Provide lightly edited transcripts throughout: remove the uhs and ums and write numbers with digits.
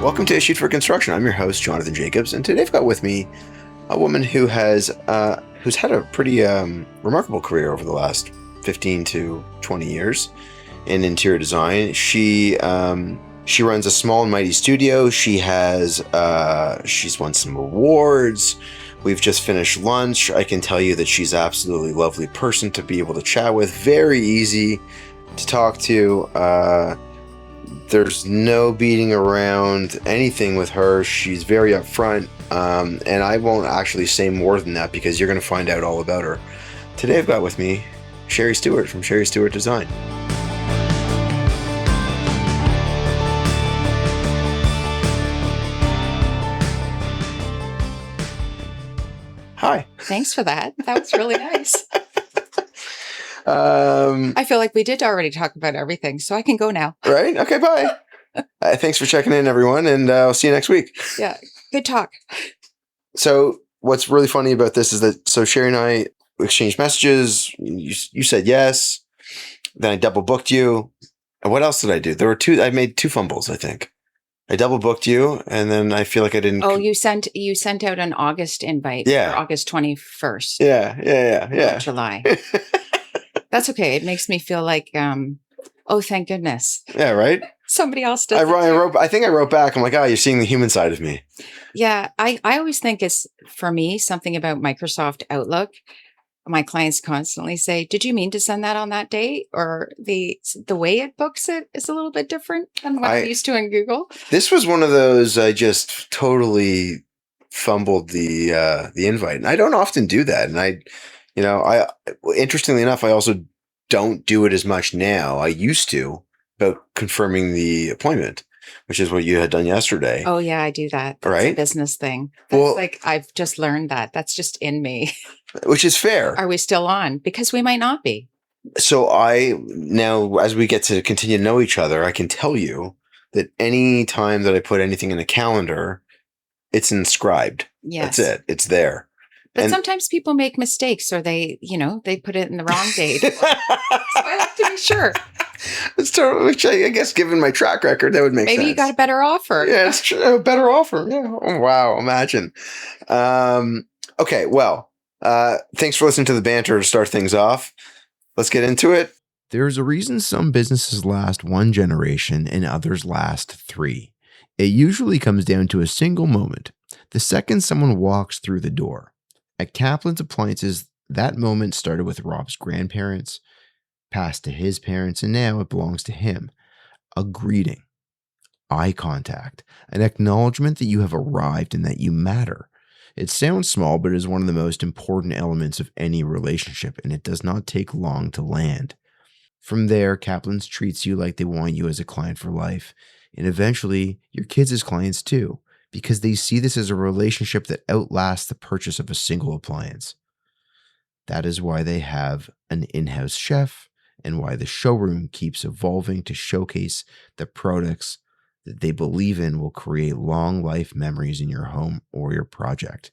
Welcome to Issued for Construction. I'm your host, Jonathan Jacobs, and today I've got with me a woman who has who's had a pretty remarkable career over the last 15 to 20 years in interior design. She runs a small and mighty studio. She's won some awards. We've just finished lunch. I can tell you that she's an absolutely lovely person to be able to chat with. Very easy to talk to. There's no beating around anything with her. She's very upfront, and I won't actually say more than that because you're going to find out all about her. Today I've got with me Sheree Stuart from Sheree Stuart Design. Hi. Thanks for that. That was really nice. I feel like we did already talk about everything, so I can go now. Right? Okay, bye. Thanks for checking in, everyone, and I'll see you next week. Yeah, good talk. So what's really funny about this is that, Sherry and I exchanged messages. You said yes. Then I double booked you. And what else did I do? I made two fumbles, I think. I double booked you, and then I feel like I didn't. Oh, you sent out an August invite for August 21st. Yeah. July. That's okay. It makes me feel like, oh, thank goodness. Yeah, right? Somebody else does. I think I wrote back. I'm like, you're seeing the human side of me. Yeah. I always think it's, for me, something about Microsoft Outlook. My clients constantly say, did you mean to send that on that date? Or the way it books it is a little bit different than what I'm used to in Google. This was one of those, I just totally fumbled the invite. And I don't often do that. And interestingly enough, I also don't do it as much now. I used to, about confirming the appointment, which is what you had done yesterday. Oh yeah, I do that. That's right? A business thing. That's I've just learned that. That's just in me. Which is fair. Are we still on? Because we might not be. So now, as we get to continue to know each other, I can tell you that any time that I put anything in a calendar, it's inscribed. Yes. That's it. It's there. But sometimes people make mistakes, or they put it in the wrong date. So I like to be sure. It's totally, which I guess, given my track record, that would make sense. Maybe you got a better offer. Yeah, it's true. A better offer. Yeah. Oh, wow. Imagine. Okay. Well, thanks for listening to the banter to start things off. Let's get into it. There's a reason some businesses last one generation and others last three. It usually comes down to a single moment. The second someone walks through the door. At Kaplan's Appliances, that moment started with Rob's grandparents, passed to his parents, and now it belongs to him. A greeting, eye contact, an acknowledgement that you have arrived and that you matter. It sounds small, but it is one of the most important elements of any relationship, and it does not take long to land. From there, Kaplan's treats you like they want you as a client for life, and eventually your kids as clients too, because they see this as a relationship that outlasts the purchase of a single appliance. That is why they have an in-house chef and why the showroom keeps evolving to showcase the products that they believe in will create long life memories in your home or your project.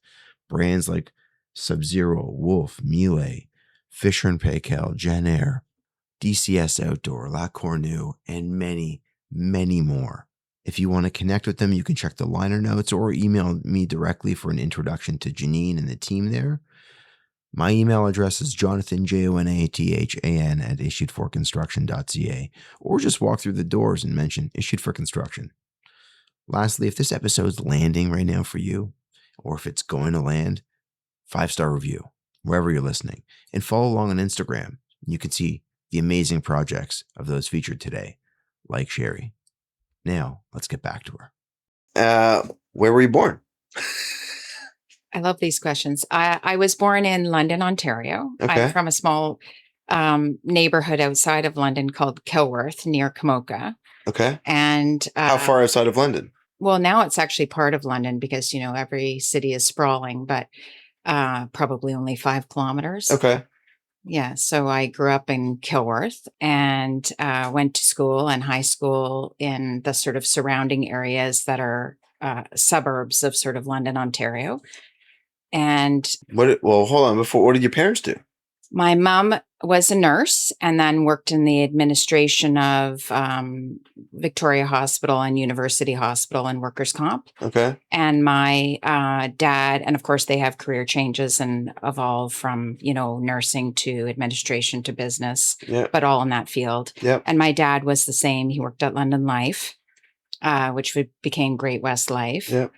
Brands like Sub-Zero, Wolf, Miele, Fisher & Paykel, Jenn-Air, DCS Outdoor, La Cornue, and many, many more. If you want to connect with them, you can check the liner notes or email me directly for an introduction to Janine and the team there. My email address is jonathan, JONATHAN, at issuedforconstruction.ca, or just walk through the doors and mention Issued for Construction. Lastly, if this episode's landing right now for you, or if it's going to land, 5-star review, wherever you're listening, and follow along on Instagram. You can see the amazing projects of those featured today, like Sheree. Now, let's get back to her. Where were you born? I love these questions. I was born in London, Ontario. Okay. I'm from a small neighborhood outside of London called Kilworth, near Camoka. Okay. And how far outside of London? Well, now it's actually part of London because, every city is sprawling, but probably only 5 kilometers. Okay. Yeah. So I grew up in Kilworth and went to school and high school in the sort of surrounding areas that are suburbs of sort of London, Ontario. And hold on. What did your parents do? My mom was a nurse and then worked in the administration of Victoria Hospital and University Hospital and workers' comp. Okay. And my dad, and of course, they have career changes and evolve from, nursing to administration to business, but all in that field. Yep. And my dad was the same. He worked at London Life, which became Great West Life. Yep.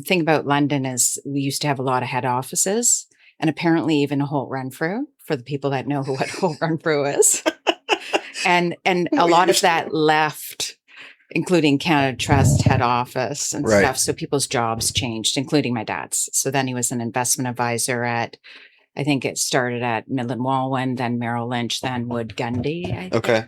Thing about London is we used to have a lot of head offices, and apparently even a Holt Renfrew, for the people that know what Holt Renfrew is. and a lot of that left, including Canada Trust head office and stuff. So people's jobs changed, including my dad's. So then he was an investment advisor at, I think it started at Midland Walwyn, then Merrill Lynch, then Wood Gundy. Okay.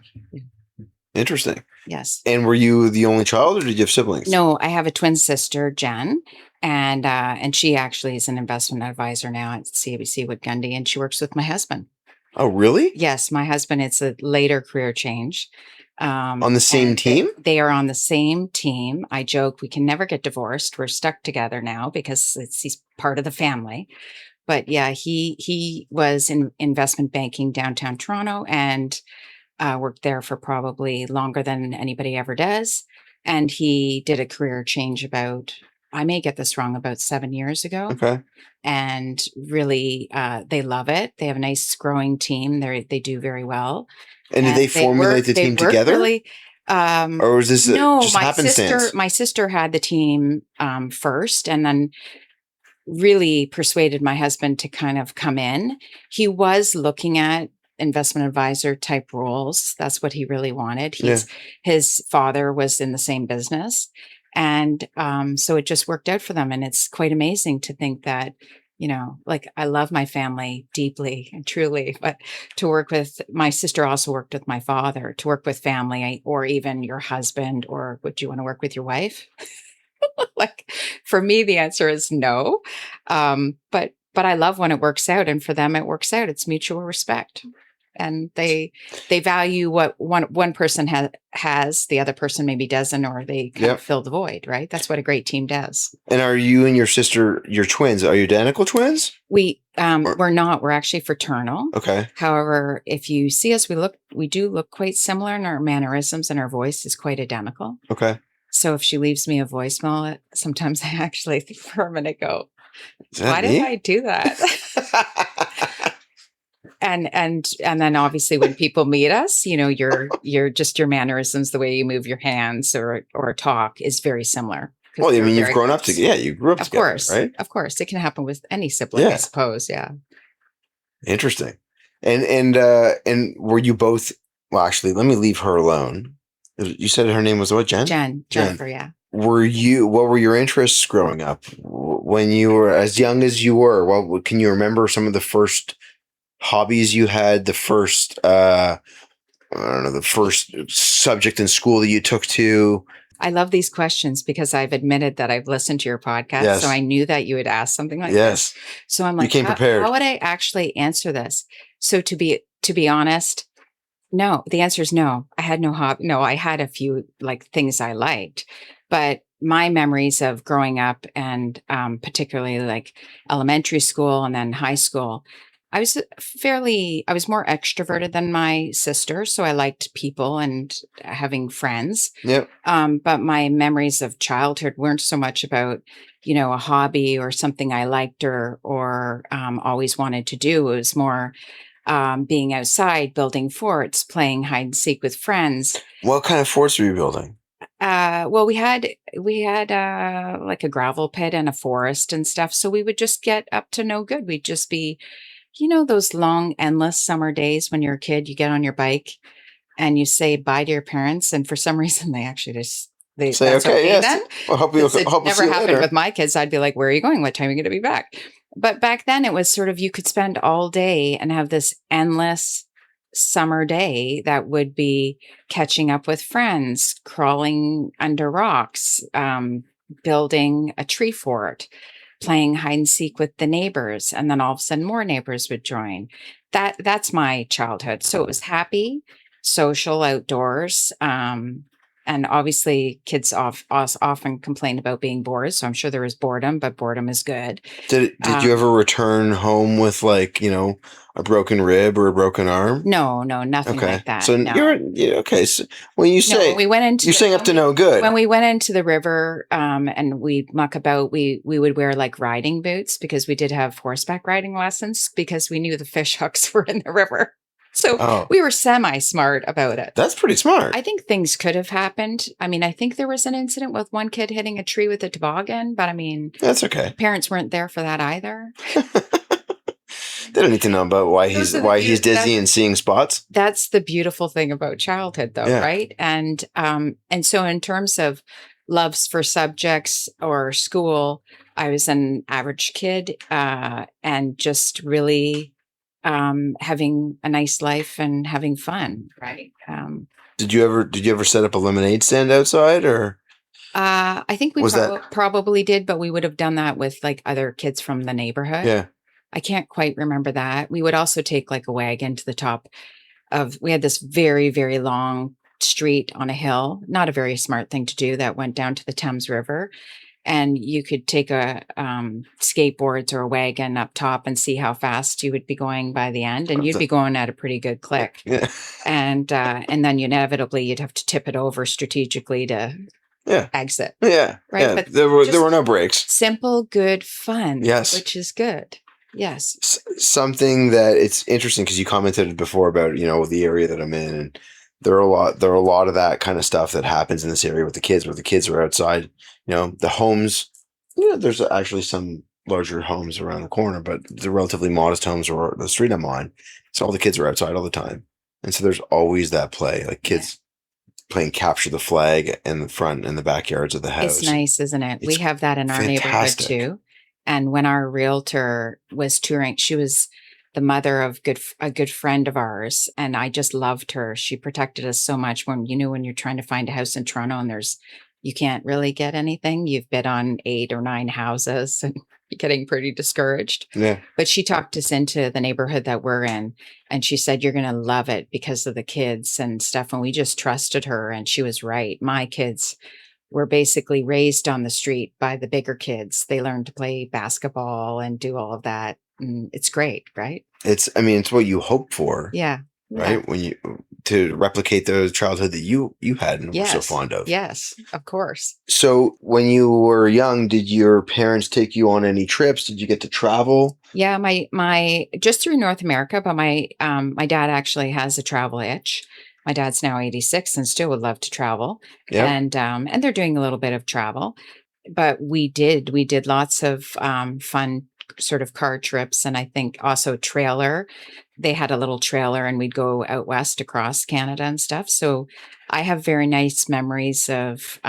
Interesting. Yes. And were you the only child, or did you have siblings? No, I have a twin sister, Jen, and she actually is an investment advisor now at CIBC Wood Gundy, and she works with my husband. Oh, really? Yes, my husband. It's a later career change. On the same team? They are on the same team. I joke we can never get divorced. We're stuck together now because he's part of the family. But yeah, he was in investment banking downtown Toronto and worked there for probably longer than anybody ever does. And he did a career change I may get this wrong, about 7 years ago. Okay. And really, they love it. They have a nice growing team. They do very well. And did they formulate the team together? Really, or was this just happenstance? My sister had the team first, and then really persuaded my husband to kind of come in. He was looking at investment advisor type roles. That's what he really wanted. His father was in the same business. And so it just worked out for them. And it's quite amazing to think that, I love my family deeply and truly, but to work with my sister also worked with my father, to work with family or even your husband, or would you want to work with your wife? For me, the answer is no. But I love when it works out, and for them, it works out. It's mutual respect. And they value what one person has, the other person maybe doesn't, or they kind of fill the void, right? That's what a great team does. And are you and your sister, your twins, are you identical twins? We're not. We're actually fraternal. Okay. However, if you see us, we do look quite similar, and our mannerisms and our voice is quite identical. Okay. So if she leaves me a voicemail, sometimes I actually think for a minute, go, why me? did I do that? And then obviously when people meet us, your just your mannerisms, the way you move your hands or talk is very similar. Well, I mean, you've grown up together. Yeah, you grew up together, course, right? Of course. It can happen with any sibling, I suppose. Yeah. Interesting. And were you both, well, actually, let me leave her alone. You said her name was what, Jen? Jennifer, yeah. What were your interests growing up when you were as young as you were? Well, can you remember some of the first hobbies you had, the first, I don't know, the first subject in school that you took to? I love these questions because I've admitted that I've listened to your podcast. Yes. So I knew that you would ask something like this. So I'm like, you came prepared. How would I actually answer this? So to be honest, no, the answer is no. I had no hobby. No, I had a few things I liked, but my memories of growing up and particularly elementary school and then high school, I was more extroverted than my sister. So I liked people and having friends. Yep. But my memories of childhood weren't so much about, a hobby or something I liked or always wanted to do. It was more being outside, building forts, playing hide and seek with friends. What kind of forts were you building? Well, we had a gravel pit and a forest and stuff. So we would just get up to no good. We'd just be, those long, endless summer days when you're a kid, you get on your bike and you say bye to your parents. And for some reason, they actually they say, okay, yes. Then. Well, hope you never happened later. with my kids. I'd be like, where are you going? What time are you going to be back? But back then it was sort of, you could spend all day and have this endless summer day that would be catching up with friends, crawling under rocks, building a tree fort, playing hide and seek with the neighbors. And then all of a sudden more neighbors would join. That's my childhood. So it was happy, social, outdoors. And obviously kids often complain about being bored. So I'm sure there was boredom, but boredom is good. Did you ever return home with like, a broken rib or a broken arm? No, nothing Okay. like that. So No. okay. So when you No, when say we went into you're saying up to no good. when we went into the river, and we muck about, we would wear like riding boots because we did have horseback riding lessons because we knew the fish hooks were in the river. So Oh, we were semi-smart about it. that's pretty smart. I think things could have happened. I mean, I think there was an incident with one kid hitting a tree with a toboggan, but I mean, That's okay. parents weren't there for that either. They don't need to know about why Those he's are the why he's dizzy and seeing spots. That's the beautiful thing about childhood, though, Yeah. right? And so in terms of loves for subjects or school, I was an average kid, and just really having a nice life and having fun, right? Did you ever set up a lemonade stand outside, or I think we was that? probably did, but we would have done that with like other kids from the neighborhood. Yeah. I can't quite remember that. We would also take like a wagon to the top we had this very, very long street on a hill, not a very smart thing to do, that went down to the Thames River. And you could take a skateboards or a wagon up top and see how fast you would be going by the end, and you'd be going at a pretty good click. Yeah. And then inevitably you'd have to tip it over strategically to exit. Yeah. Right. Yeah. But There were no breaks. Simple, good fun. Yes. Which is good. Yes. Something that it's interesting because you commented before about the area that I'm in, and there are a lot of that kind of stuff that happens in this area with the kids, where the kids are outside. The homes. There's actually some larger homes around the corner, but the relatively modest homes or the street I'm on. So all the kids are outside all the time, and so there's always that play, like kids playing capture the flag in the front and the backyards of the house. It's nice, isn't it? We have that in our neighborhood too. And when our realtor was touring, she was the mother of a good friend of ours. And I just loved her. She protected us so much when you're trying to find a house in Toronto and you can't really get anything. You've bid on 8 or 9 houses and you're getting pretty discouraged. Yeah. But she talked us into the neighborhood that we're in. And she said, you're going to love it because of the kids and stuff. And we just trusted her. And she was right. My kids were basically raised on the street by the bigger kids. They learned to play basketball and do all of that. And it's great, right? It's what you hope for. Yeah. Right. When to replicate the childhood that you had and were so fond of. Yes, of course. So when you were young, did your parents take you on any trips? Did you get to travel? Yeah, my just through North America, but my dad actually has a travel itch. My dad's now 86 and still would love to travel. Yeah. And they're doing a little bit of travel. But we did lots of fun sort of car trips, and I think also trailer. They had a little trailer and we'd go out west across Canada and stuff. So I have very nice memories of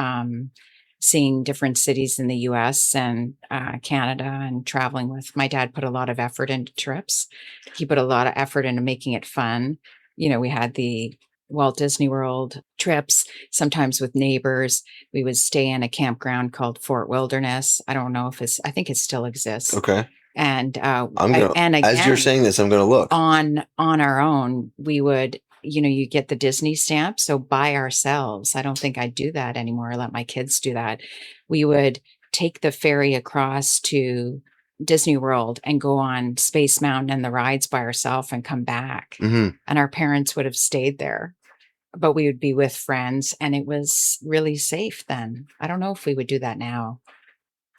seeing different cities in the US and Canada and traveling with my dad. Put a lot of effort into trips. He put a lot of effort into making it fun. We had the Walt Disney World trips, sometimes with neighbors. We would stay in a campground called Fort Wilderness. I don't know I think it still exists. Okay. And again, as you're saying this, I'm going to look on our own. We would, you get the Disney stamp. So by ourselves, I don't think I'd do that anymore. I let my kids do that. We would take the ferry across to Disney World and go on Space Mountain and the rides by ourselves and come back. Mm-hmm. And our parents would have stayed there, but we would be with friends and it was really safe then. I don't know if we would do that now.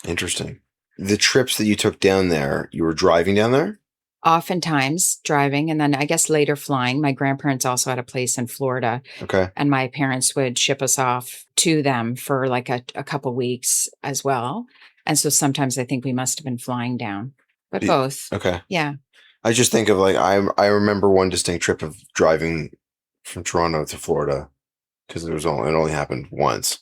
Interesting. The trips that you took down there, you were driving down there? Oftentimes driving, and then I guess later flying. My grandparents also had a place in Florida. Okay. And my parents would ship us off to them for like a couple weeks as well. And so sometimes I think we must have been flying down, but both. Okay. Yeah. I just think of like, I remember one distinct trip of driving from Toronto to Florida because it only happened once,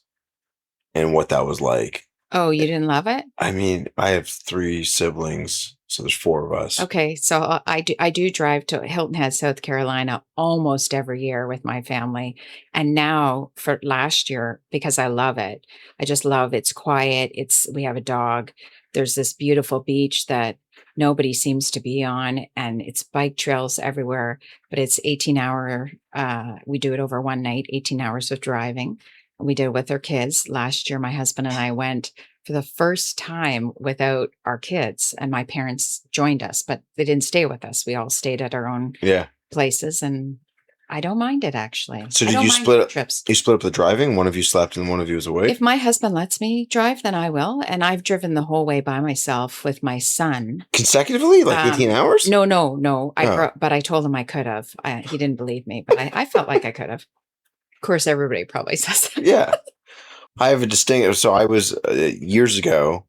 and what that was like. Oh, you didn't love it? I mean, I have 3 siblings, so there's 4 of us. Okay, so I do drive to Hilton Head, South Carolina almost every year with my family. And now for last year, because I love it, I just love it's quiet. We have a dog. There's this beautiful beach that nobody seems to be on, and it's bike trails everywhere, but it's 18-hour. We do it over one night, 18 hours of driving. We did with our kids. Last year, my husband and I went for the first time without our kids, and my parents joined us, but they didn't stay with us. We all stayed at our own places, and I don't mind it, actually. So I did don't you mind split up? trips. You split up the driving. One of you slept and one of you was awake. If my husband lets me drive, then I will. And I've driven the whole way by myself with my son. Consecutively, like 18 hours? No. But I told him I could have. He didn't believe me, but I felt like I could have. Of course, everybody probably says that. Yeah. I have a distinct. So I was years ago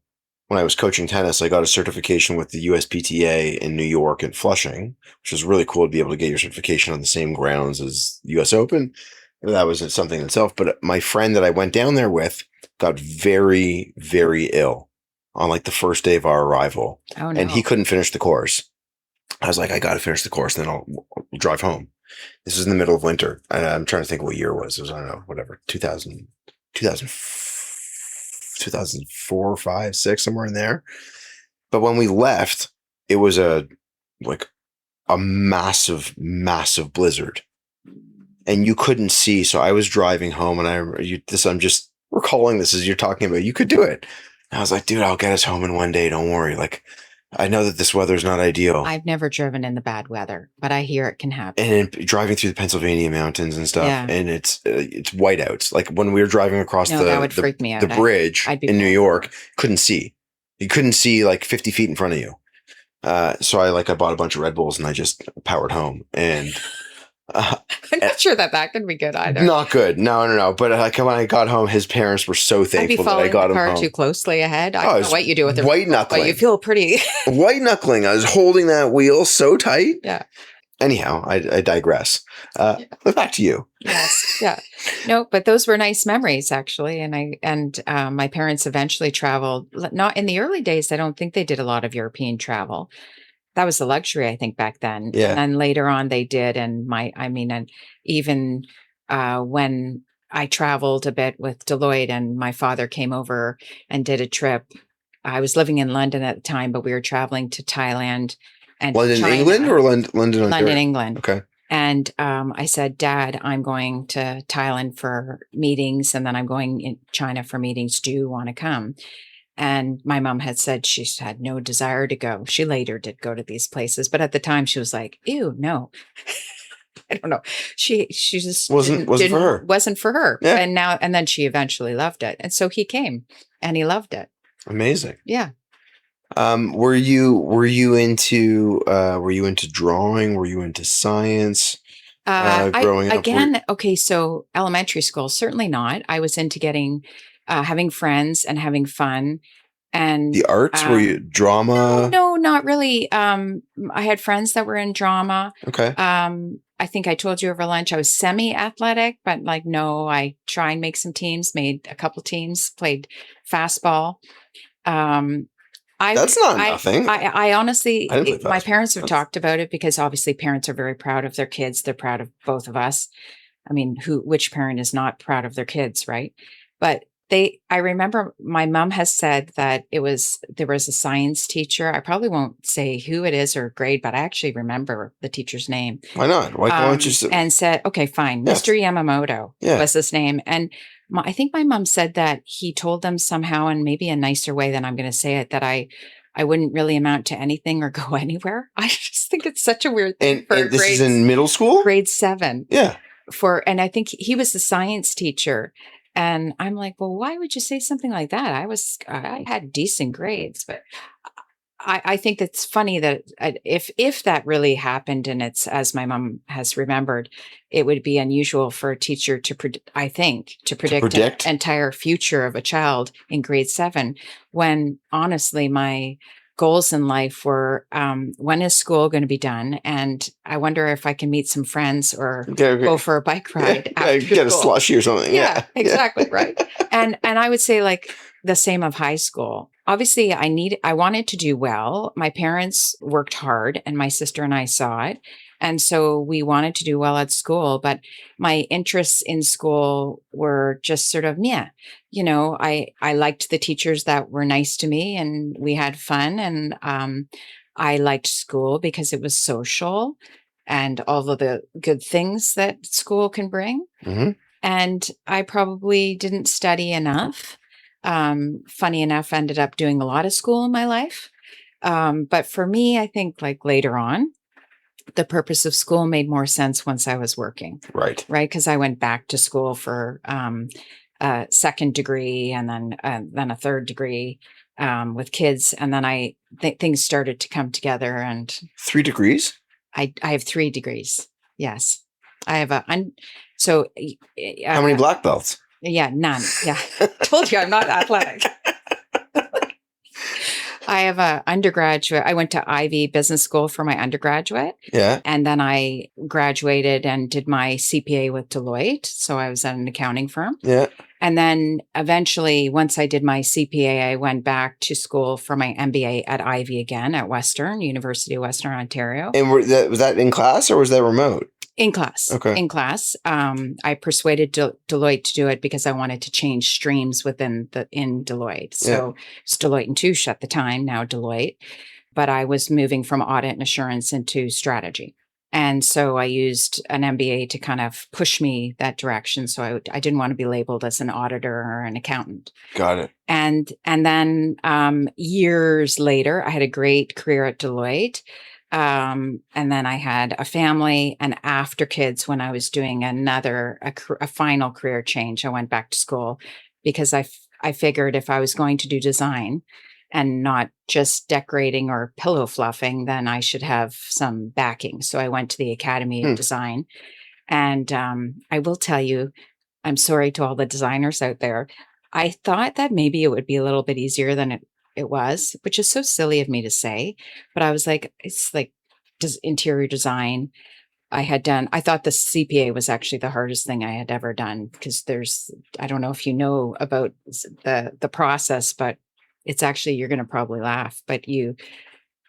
when I was coaching tennis, I got a certification with the USPTA in New York and Flushing, which was really cool to be able to get your certification on the same grounds as US Open. That was something in itself. But my friend that I went down there with got very, very ill on like the first day of our arrival. Oh, no. And he couldn't finish the course. I was like, I got to finish the course, and then I'll drive home. This was in the middle of winter. I'm trying to think what year it was. It was, I don't know, whatever, 2004, 5, 6, somewhere in there. But when we left, it was a massive, massive blizzard. And you couldn't see. So I was driving home, and I'm just recalling this as you're talking about, you could do it. And I was like, dude, I'll get us home in one day. Don't worry. Like, I know that this weather's not ideal. I've never driven in the bad weather, but I hear it can happen. And driving through the Pennsylvania mountains and stuff, and it's whiteouts. Like when we were driving across that would freak me out. The bridge in New York, couldn't see. You couldn't see like 50 feet in front of you. So I bought a bunch of Red Bulls and I just powered home. And I'm not sure that could be good either. Not good. No. But when I got home, his parents were so thankful that I got him home. Too closely ahead. I don't know what you do with it. White knuckling. But you feel pretty white knuckling. I was holding that wheel so tight. Yeah. Anyhow, I digress. Back to you. Yes. Yeah. No, but those were nice memories, actually. And my parents eventually traveled. Not in the early days. I don't think they did a lot of European travel. That was the luxury, I think, back then. Yeah. And then later on they did. And even when I traveled a bit with Deloitte and my father came over and did a trip, I was living in London at the time, but we were traveling to Thailand and London, China. England or London, Ontario? London, England. Okay. And I said, Dad, I'm going to Thailand for meetings and then I'm going in China for meetings. Do you want to come? And my mom had said she had no desire to go. She later did go to these places, but at the time she was like, ew, no. I don't know. She just wasn't for her. Wasn't for her. Yeah. And then she eventually loved it. And so he came and he loved it. Amazing. Yeah. Were you into drawing? Were you into science? Growing up? Again, okay, so elementary school, certainly not. I was into having friends and having fun. And the arts, were you drama? No, not really. I had friends that were in drama. Okay. I think I told you over lunch, I was semi-athletic, but no, I try and make some teams, made a couple teams, played fastball. That's not nothing. I honestly, my parents have talked about it because obviously parents are very proud of their kids. They're proud of both of us. I mean, which parent is not proud of their kids, right? But I remember my mom has said that there was a science teacher. I probably won't say who it is or grade, but I actually remember the teacher's name. Why not? Why don't you? And said, okay, fine. Yes. Mr. Yamamoto was his name. And I think my mom said that he told them somehow, and maybe a nicer way than I'm going to say it, that I wouldn't really amount to anything or go anywhere. I just think it's such a weird thing. And this is in middle school? Grade 7. Yeah. And I think he was the science teacher. And I'm like, well, why would you say something like that? I had decent grades, but I think that's funny that if that really happened, and it's as my mom has remembered, it would be unusual for a teacher to predict the entire future of a child in grade 7, when honestly my goals in life were, when is school going to be done? And I wonder if I can meet some friends or go for a bike ride. After get school. A slushie or something. Yeah, exactly. Right. And I would say the same of high school. Obviously I wanted to do well. My parents worked hard and my sister and I saw it. And so we wanted to do well at school, but my interests in school were just sort of, I liked the teachers that were nice to me and we had fun. And I liked school because it was social and all of the good things that school can bring. Mm-hmm. And I probably didn't study enough. Funny enough, ended up doing a lot of school in my life. But for me, I think like later on, the purpose of school made more sense once I was working, Right. right? Because I went back to school for a second degree and then a third degree with kids, and then things started to come together. And 3 degrees? I have 3 degrees. Yes, I have so. How many black belts? Yeah, none. Yeah, told you I'm not athletic. I have a undergraduate. I went to Ivy Business School for my undergraduate. Yeah. And then I graduated and did my CPA with Deloitte. So I was at an accounting firm. Yeah. And then eventually, once I did my CPA, I went back to school for my MBA at Ivy again at Western, University of Western Ontario. And was that in class or was that remote? In class. Okay. In class. I persuaded Deloitte to do it because I wanted to change streams in Deloitte. So it's Deloitte and Touche at the time, now Deloitte. But I was moving from audit and assurance into strategy. And so I used an MBA to kind of push me that direction. So I didn't want to be labeled as an auditor or an accountant. Got it. And then years later, I had a great career at Deloitte. And then I had a family, and after kids, when I was doing a final career change, I went back to school because I figured if I was going to do design and not just decorating or pillow fluffing, then I should have some backing. So I went to the Academy of Design. And I will tell you, I'm sorry to all the designers out there. I thought that maybe it would be a little bit easier than it was, which is so silly of me to say. But I was like, it's like interior design. I thought the CPA was actually the hardest thing I had ever done because I don't know if you know about the process, but it's actually, you're going to probably laugh, but you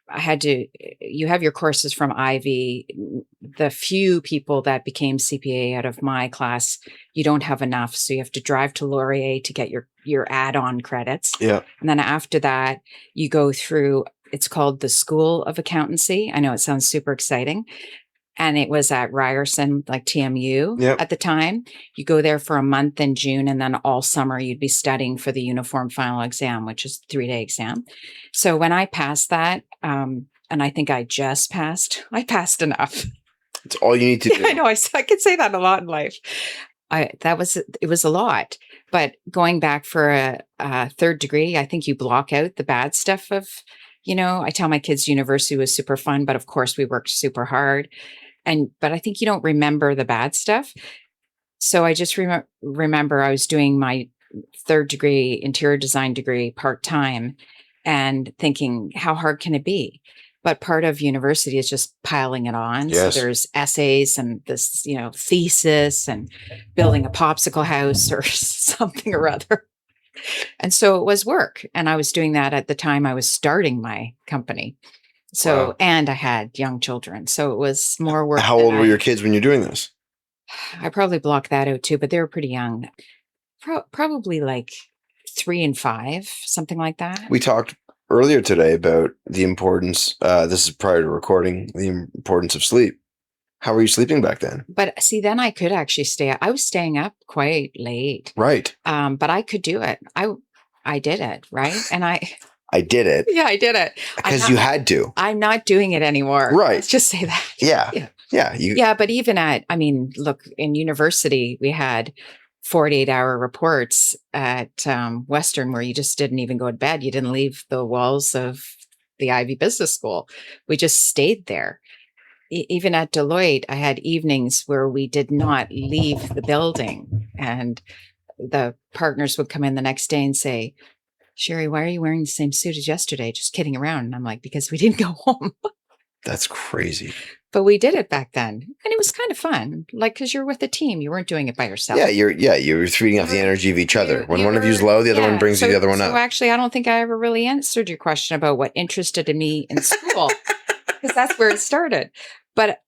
have your courses from Ivy. The few people that became CPA out of my class, you don't have enough. So you have to drive to Laurier to get your add-on credits. Yeah. And then after that, you go through, it's called the School of Accountancy. I know it sounds super exciting. And it was at Ryerson, like TMU at the time. You go there for a month in June, and then all summer you'd be studying for the uniform final exam, which is a 3-day exam. So when I passed that, and I think I passed enough. It's all you need to do. I know. I could say that a lot in life. It was a lot. But going back for a third degree, I think you block out the bad stuff of, I tell my kids university was super fun, but of course we worked super hard. But I think you don't remember the bad stuff. So I just remember I was doing my third degree, interior design degree part-time and thinking, how hard can it be? But part of university is just piling it on. Yes. So there's essays and this, thesis and building a popsicle house or something or other. And so it was work. And I was doing that at the time I was starting my company. So, and I had young children. So it was more work. How old were your kids when you're doing this? I probably blocked that out too, but they were pretty young. Probably like 3 and 5, something like that. We talked earlier today about the importance, this is prior to recording, the importance of sleep. How were you sleeping back then? But see, then I could actually stay up. I was staying up quite late. Right. But I could do it. I did it, right? And I did it. Yeah, I did it. Because you had to. I'm not doing it anymore. Right. Let's just say that. Yeah. Yeah. But even look, in university, we had 48-hour reports at Western where you just didn't even go to bed. You didn't leave the walls of the Ivy Business School. We just stayed there. Even at Deloitte, I had evenings where we did not leave the building. And the partners would come in the next day and say, Sheree, why are you wearing the same suit as yesterday? Just kidding around. And I'm like, because we didn't go home. That's crazy. But we did it back then. And it was kind of fun. Like, because you're with a team. You weren't doing it by yourself. Yeah, you're feeding off the energy of each other. When one of you's low, the other one brings the other one up. So actually, I don't think I ever really answered your question about what interested in me in school. Because that's where it started. But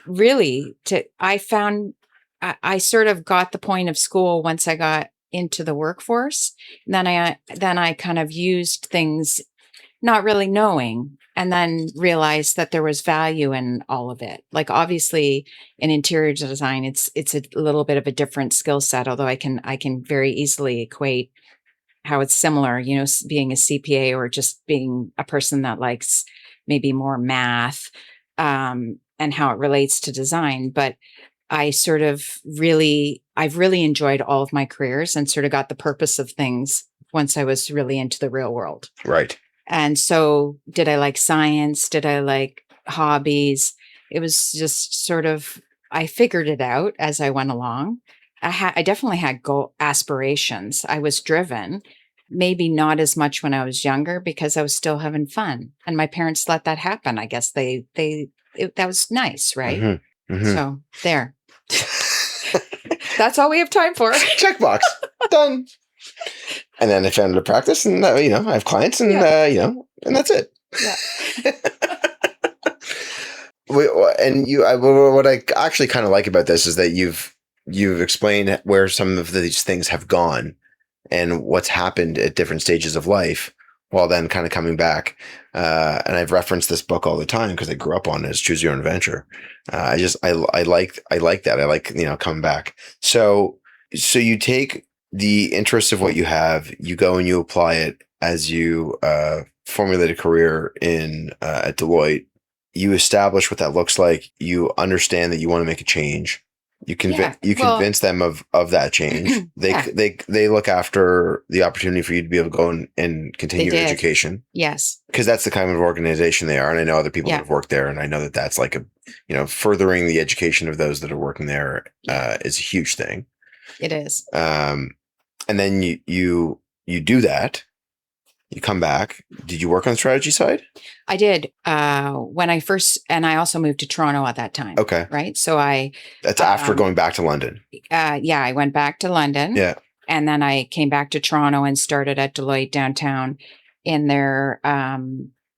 really, I found I sort of got the point of school once I got into the workforce. And then I kind of used things not really knowing, and then realized that there was value in all of it. Like obviously in interior design, it's a little bit of a different skill set, although I can very easily equate how it's similar, being a CPA or just being a person that likes maybe more math, and how it relates to design. But I've really enjoyed all of my careers and sort of got the purpose of things once I was really into the real world. Right. And so, did I like science? Did I like hobbies? It was just sort of, I figured it out as I went along. I definitely had goal aspirations. I was driven, maybe not as much when I was younger because I was still having fun, and my parents let that happen. I guess that was nice, right? Mm-hmm. Mm-hmm. So there. That's all we have time for. Checkbox. Done. And then I found a practice, and I have clients, and and that's it. Yeah. What I actually kind of like about this is that you've explained where some of these things have gone and what's happened at different stages of life, while then kind of coming back. And I've referenced this book all the time because I grew up on it, as Choose Your Own Adventure. I like that. I like, coming back. So you take the interest of what you have, you go and you apply it as you formulate a career in at Deloitte. You establish what that looks like. You understand that you want to make a change. You convince them of that change. They look after the opportunity for you to be able to go and continue your education. Yes, because that's the kind of organization they are, and I know other people that have worked there, and I know that that's like furthering the education of those that are working there is a huge thing. It is. And then you do that. You come back. Did you work on the strategy side? I did. When I first, and I also moved to Toronto at that time. Okay. Right. So that's after going back to London. Yeah, I went back to London. Yeah. And then I came back to Toronto and started at Deloitte downtown in their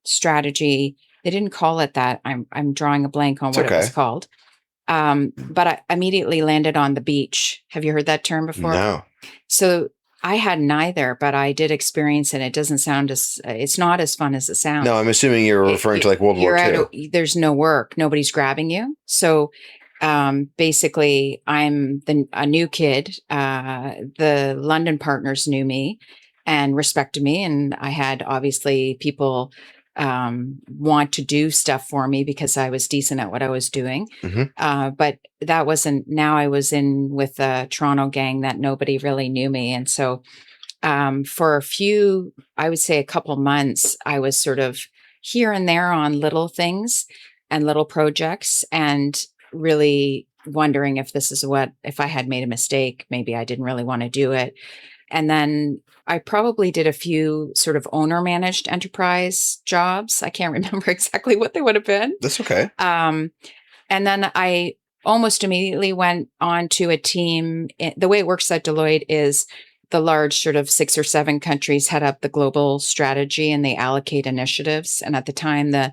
strategy. They didn't call it that. I'm drawing a blank on what it was called. But I immediately landed on the beach. Have you heard that term before? No. So I had neither, but I did experience it. It doesn't sound it's not as fun as it sounds. No, I'm assuming you're referring to like World War II. There's no work. Nobody's grabbing you. So basically I'm a new kid. The London partners knew me and respected me. And I had obviously people want to do stuff for me because I was decent at what I was doing. Mm-hmm. But that wasn't, now I was in with a Toronto gang that nobody really knew me. And so for I would say a couple months, I was sort of here and there on little things and little projects and really wondering if I had made a mistake, maybe I didn't really want to do it. And then I probably did a few sort of owner managed enterprise jobs. I can't remember exactly what they would have been. That's okay. And then I almost immediately went on to a team. The way it works at Deloitte is the large sort of 6 or 7 countries head up the global strategy and they allocate initiatives. And at the time, the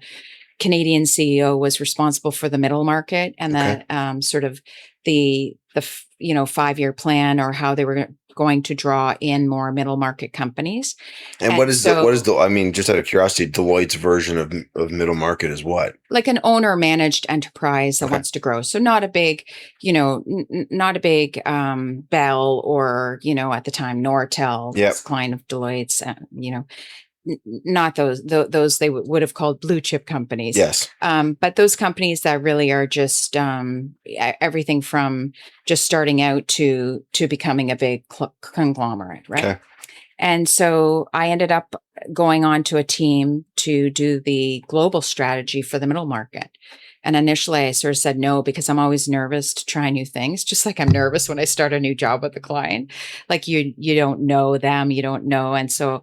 Canadian CEO was responsible for the middle market and the sort of the 5-year plan or how they were going to draw in more middle market companies. And what is I mean, just out of curiosity, Deloitte's version of middle market is what? Like an owner managed enterprise that wants to grow. So not a big, not a big Bell or, at the time, Nortel, this client of Deloitte's, not those they would have called blue chip companies. Yes. But those companies that really are just everything from just starting out to becoming a big conglomerate, right? Okay. And so I ended up going on to a team to do the global strategy for the middle market. And initially I sort of said no, because I'm always nervous to try new things, just like I'm nervous when I start a new job with a client. Like you don't know them, you don't know. And so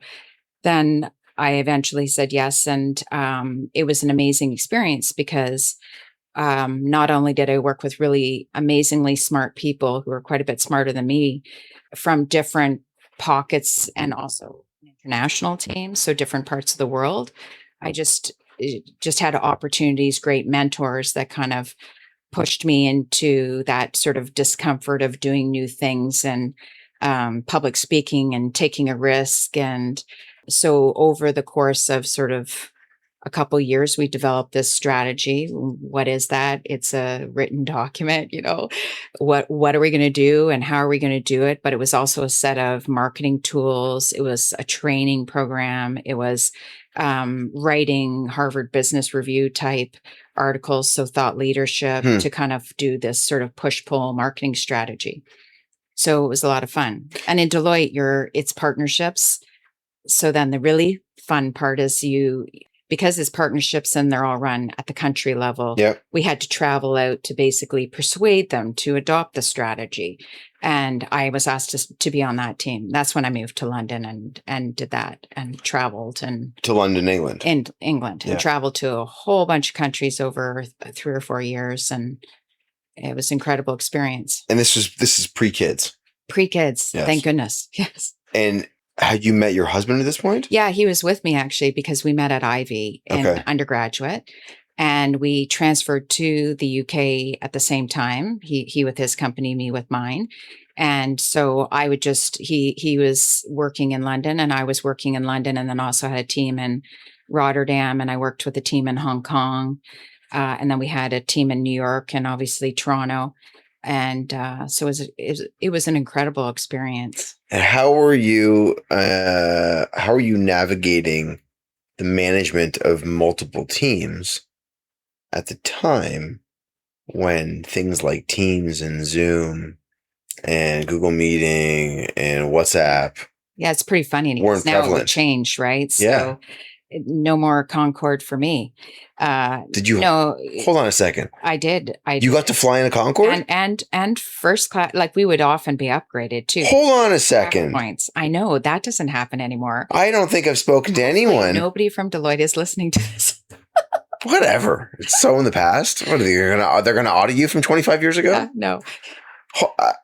then I eventually said yes. And it was an amazing experience because not only did I work with really amazingly smart people who were quite a bit smarter than me from different pockets and also international teams, so different parts of the world. I just had opportunities, great mentors that kind of pushed me into that sort of discomfort of doing new things and public speaking and taking a risk and So over the course of sort of a couple years, we developed this strategy. What is that? It's a written document, what are we going to do and how are we going to do it? But it was also a set of marketing tools. It was a training program. It was writing Harvard Business Review type articles. So thought leadership to kind of do this sort of push-pull marketing strategy. So it was a lot of fun. And in Deloitte, it's partnerships. So then the really fun part is because it's partnerships and they're all run at the country level, we had to travel out to basically persuade them to adopt the strategy. And I was asked to be on that team. That's when I moved to London and did that and traveled to London, England. In England and traveled to a whole bunch of countries over 3 or 4 years. And it was an incredible experience. And this is pre-kids. Pre-kids. Yes. Thank goodness. Yes. And had you met your husband at this point? Yeah, he was with me actually because we met at Ivy in undergraduate, and we transferred to the UK at the same time. He with his company, me with mine. And so I would he was working in London and I was working in London, and then also had a team in Rotterdam, and I worked with a team in Hong Kong. And then we had a team in New York and obviously Toronto. And so it was an incredible experience. And how are you navigating the management of multiple teams at the time when things like Teams and Zoom and Google Meeting and WhatsApp? Yeah, it's pretty funny. Weren't now prevalent. It changed, right? Yeah. So no more Concorde for me. Did you? No. Hold on a second. I did. You got to fly in a Concorde? And first class, like we would often be upgraded too. Hold on a second. Points. I know that doesn't happen anymore. I don't think I've spoken to anyone. Nobody from Deloitte is listening to this. Whatever. It's so in the past. What they're gonna audit you from 25 years ago? No.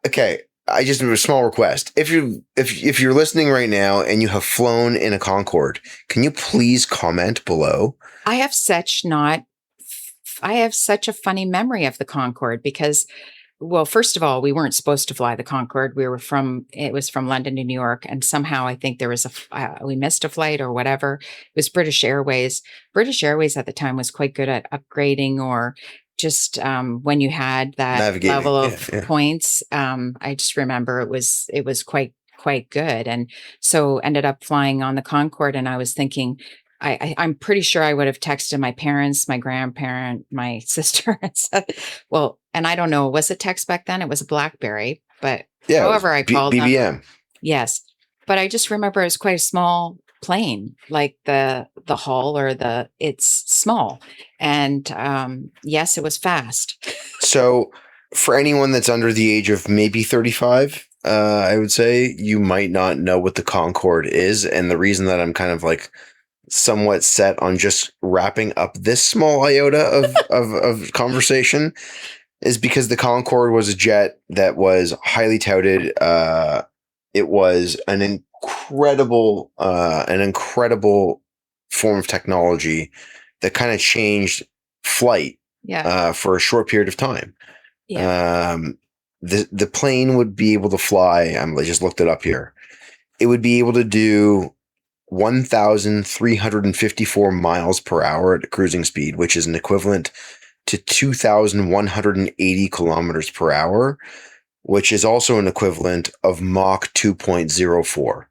Okay. I just have a small request. If you're listening right now and you have flown in a Concorde, can you please comment below? I have such a funny memory of the Concorde because, well, first of all, we weren't supposed to fly the Concorde. It was from London to New York. And somehow I think there was we missed a flight or whatever. It was British Airways. British Airways at the time was quite good at upgrading or just when you had that level of points. I just remember it was quite good. And so ended up flying on the Concorde. And I was thinking, I'm pretty sure I would have texted my parents, my grandparent, my sister and said, well, and I don't know, was it text back then? It was a BlackBerry, but however I called BBM. them. Yes. But I just remember it was quite a small plane, like the hull it's small. And yes, it was fast. So for anyone that's under the age of maybe 35, I would say you might not know what the Concorde is. And the reason that I'm kind of like somewhat set on just wrapping up this small iota of conversation is because the Concorde was a jet that was highly touted. It was an incredible form of technology that kind of changed flight for a short period of time. Yeah. The plane would be able to fly. I just looked it up here. It would be able to do 1,354 miles per hour at cruising speed, which is an equivalent to 2,180 kilometers per hour, which is also an equivalent of Mach 2.04.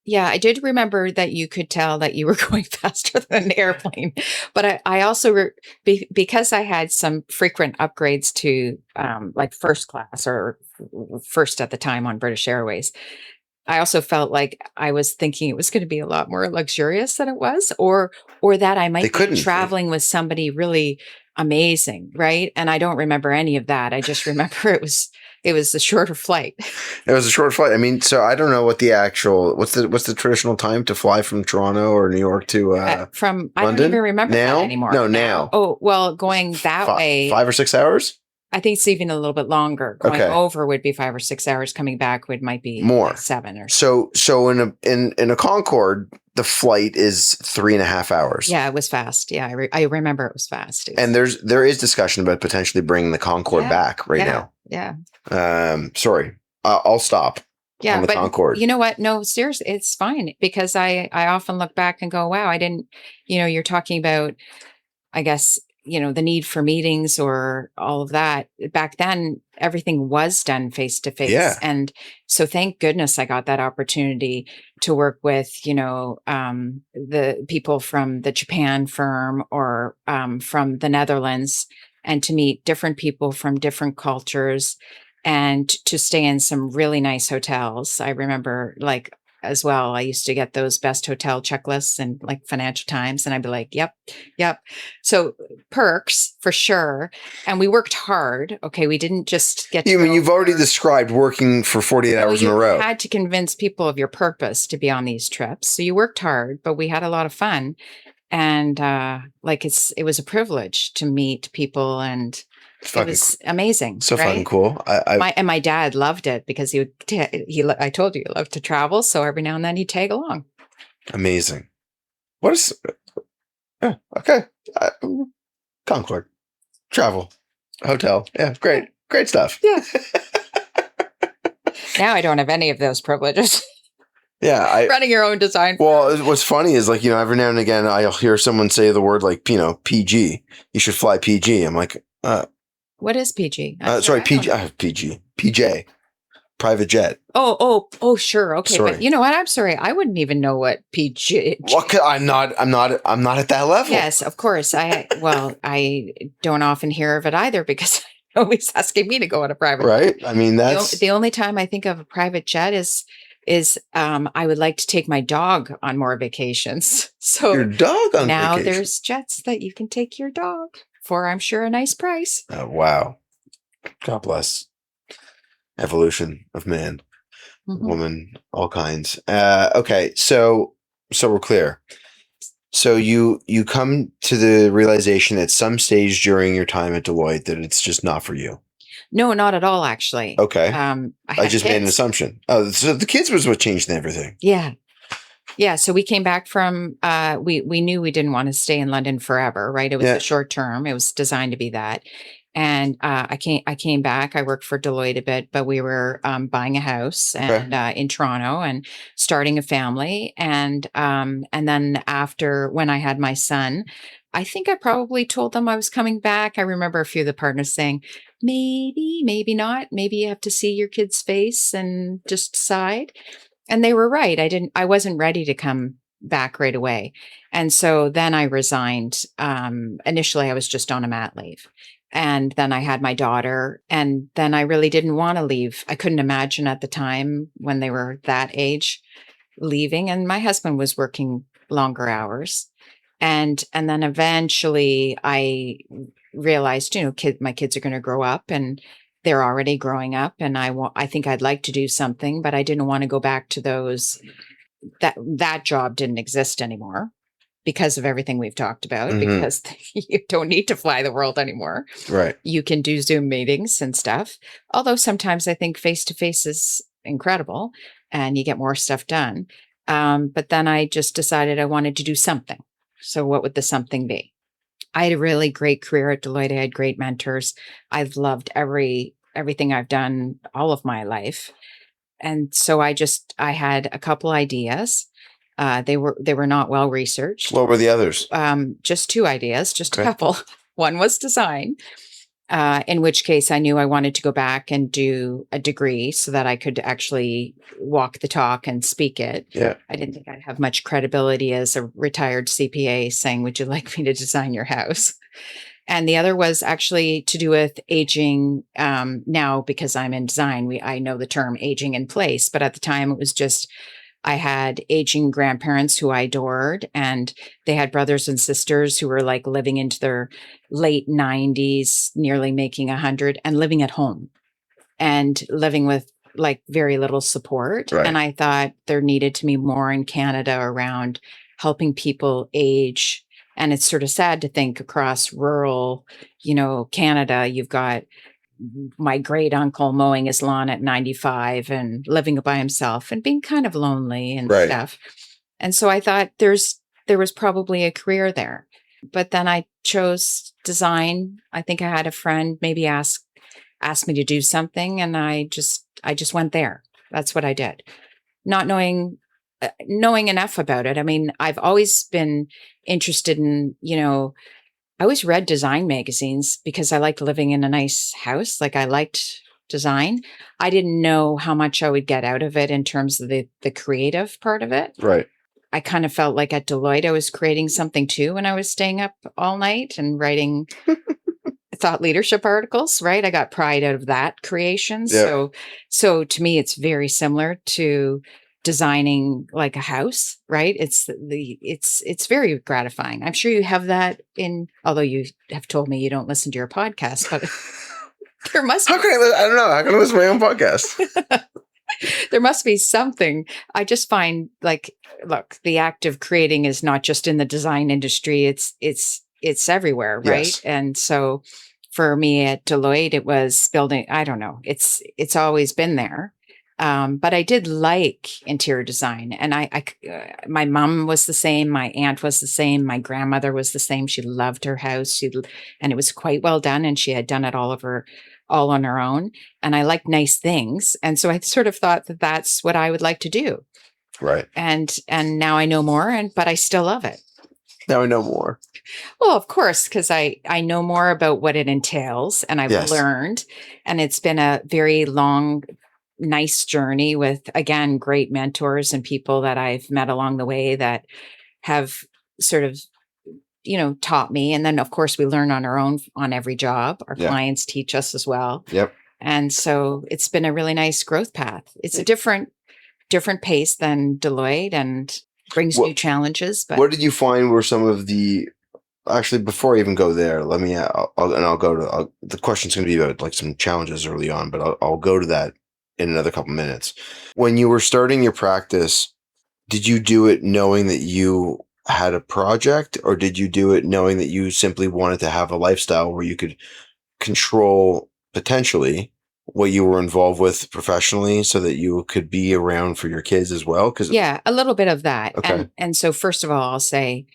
Yeah, I did remember that you could tell that you were going faster than an airplane. But I also, because I had some frequent upgrades to like first class or first at the time on British Airways, I also felt like I was thinking it was going to be a lot more luxurious than it was, or that I might be traveling with somebody really amazing, right? And I don't remember any of that. I just remember it was a shorter flight. It was a short flight. I mean, so I don't know what the actual what's the traditional time to fly from Toronto or New York to from London? I don't even remember that anymore. No, now. Oh, well, going that way 5 or 6 hours? I think it's even a little bit longer. Going over would be 5 or 6 hours. Coming back might be more, like 7 or so. So in a Concorde, the flight is 3.5 hours. Yeah, it was fast. Yeah, I remember it was fast. And there is discussion about potentially bringing the Concorde back now. Yeah. Sorry, I'll stop. Yeah, on the but Concorde. you know what? No, seriously, it's fine because I often look back and go, wow, I didn't, you're talking about, I guess, the need for meetings or all of that. Back then, everything was done face to face. Yeah. And so thank goodness I got that opportunity to work with, the people from the Japan firm or from the Netherlands, and to meet different people from different cultures and to stay in some really nice hotels. I remember, like, as well, I used to get those best hotel checklists and like Financial Times, and I'd be like, yep, yep. So perks for sure. And we worked hard. Okay. We didn't just get to You mean go you've already for, described working for 48 well, hours in a you row? had to convince people of your purpose to be on these trips. So you worked hard, but we had a lot of fun. And like it was a privilege to meet people, and It's it fucking was amazing, so fucking right? cool. I My dad loved it because I told you he loved to travel, so every now and then he'd tag along. amazing. What is okay? Concorde, travel, hotel. Yeah, great stuff. Yeah. Now I don't have any of those privileges. Yeah, Running your own design. Well, what's funny is like every now and again I'll hear someone say the word like PG. You should fly PG. I'm like, What is PG? sorry, PG, PG, PJ, private jet. Oh, sure. Okay. Sorry. But you know what? I'm sorry. I wouldn't even know what PG. Well, I'm not at that level. Yes, of course. I don't often hear of it either because nobody's asking me to go on a private jet. Right. I mean, that's The only time I think of a private jet is I would like to take my dog on more vacations. So your dog on now vacation. there's jets that you can take your dog for, I'm sure, a nice price. Oh, wow. God bless. Evolution of man, woman, all kinds. Okay, so we're clear. So you come to the realization at some stage during your time at Deloitte that it's just not for you. No, not at all, actually. Okay. I just made an assumption. Oh, so the kids was what changed everything. Yeah. Yeah. So we came back from, we knew we didn't want to stay in London forever, right? It was a short term. It was designed to be that. And I came back. I worked for Deloitte a bit, but we were buying a house and in Toronto and starting a family. And then after, when I had my son, I think I probably told them I was coming back. I remember a few of the partners saying, maybe not. Maybe you have to see your kid's face and just decide. And they were right. I wasn't ready to come back right away. And so then I resigned. Initially I was just on a mat leave. And then I had my daughter, and then I really didn't want to leave. I couldn't imagine at the time when they were that age leaving, and my husband was working longer hours. And then eventually I realized, my kids are going to grow up, and they're already growing up, and I think I'd like to do something, but I didn't want to go back to those. That job didn't exist anymore because of everything we've talked about, because you don't need to fly the world anymore. Right. You can do Zoom meetings and stuff. Although sometimes I think face-to-face is incredible and you get more stuff done. But then I just decided I wanted to do something. So what would the something be? I had a really great career at Deloitte. I had great mentors. I've loved everything I've done all of my life. And so I had a couple ideas. They were not well researched. What were the others? Just two ideas, just a couple. One was design, in which case I knew I wanted to go back and do a degree so that I could actually walk the talk and speak it. Yeah. I didn't think I'd have much credibility as a retired CPA saying, "Would you like me to design your house?" And the other was actually to do with aging. Now, because I'm in design, I know the term aging in place, but at the time it was just, I had aging grandparents who I adored, and they had brothers and sisters who were like living into their late 90s, nearly making 100, and living at home and living with like very little support. Right. And I thought there needed to be more in Canada around helping people age. And it's sort of sad to think across rural, Canada, you've got my great uncle mowing his lawn at 95 and living by himself and being kind of lonely and stuff. And so I thought there was probably a career there. But then I chose design. I think I had a friend maybe ask me to do something, and I just went there. That's what I did. Not knowing enough about it. I mean, I've always been interested in, I always read design magazines because I liked living in a nice house. Like I liked design. I didn't know how much I would get out of it in terms of the creative part of it. Right. I kind of felt like at Deloitte, I was creating something too when I was staying up all night and writing thought leadership articles, right? I got pride out of that creation. Yeah. So to me, it's very similar to designing like a house, right? It's very gratifying. I'm sure you have that although you have told me you don't listen to your podcast, but there must be. I don't know. How can I listen to my own podcast? There must be something. I just find like, look, the act of creating is not just in the design industry. It's everywhere, right? Yes. And so for me at Deloitte, it was building, I don't know, it's always been there. But I did like interior design, and my mom was the same. My aunt was the same. My grandmother was the same. She loved her house. And it was quite well done. And she had done it all on her own. And I like nice things. And so I sort of thought that that's what I would like to do. Right. And now I know more, but I still love it. Now I know more. Well, of course, because I know more about what it entails, and I've learned, and it's been a very long, nice journey with, again, great mentors and people that I've met along the way that have sort of, taught me. And then of course we learn on our own on every job. Our clients teach us as well. Yep. And so it's been a really nice growth path. It's a different pace than Deloitte and brings new challenges. But what did you find were some of actually, before I even go there, I'll go to, the question's going to be about like some challenges early on, but I'll go to that in another couple minutes. When you were starting your practice, did you do it knowing that you had a project, or did you do it knowing that you simply wanted to have a lifestyle where you could control potentially what you were involved with professionally so that you could be around for your kids as well? Yeah, a little bit of that. Okay. And so first of all, I'll say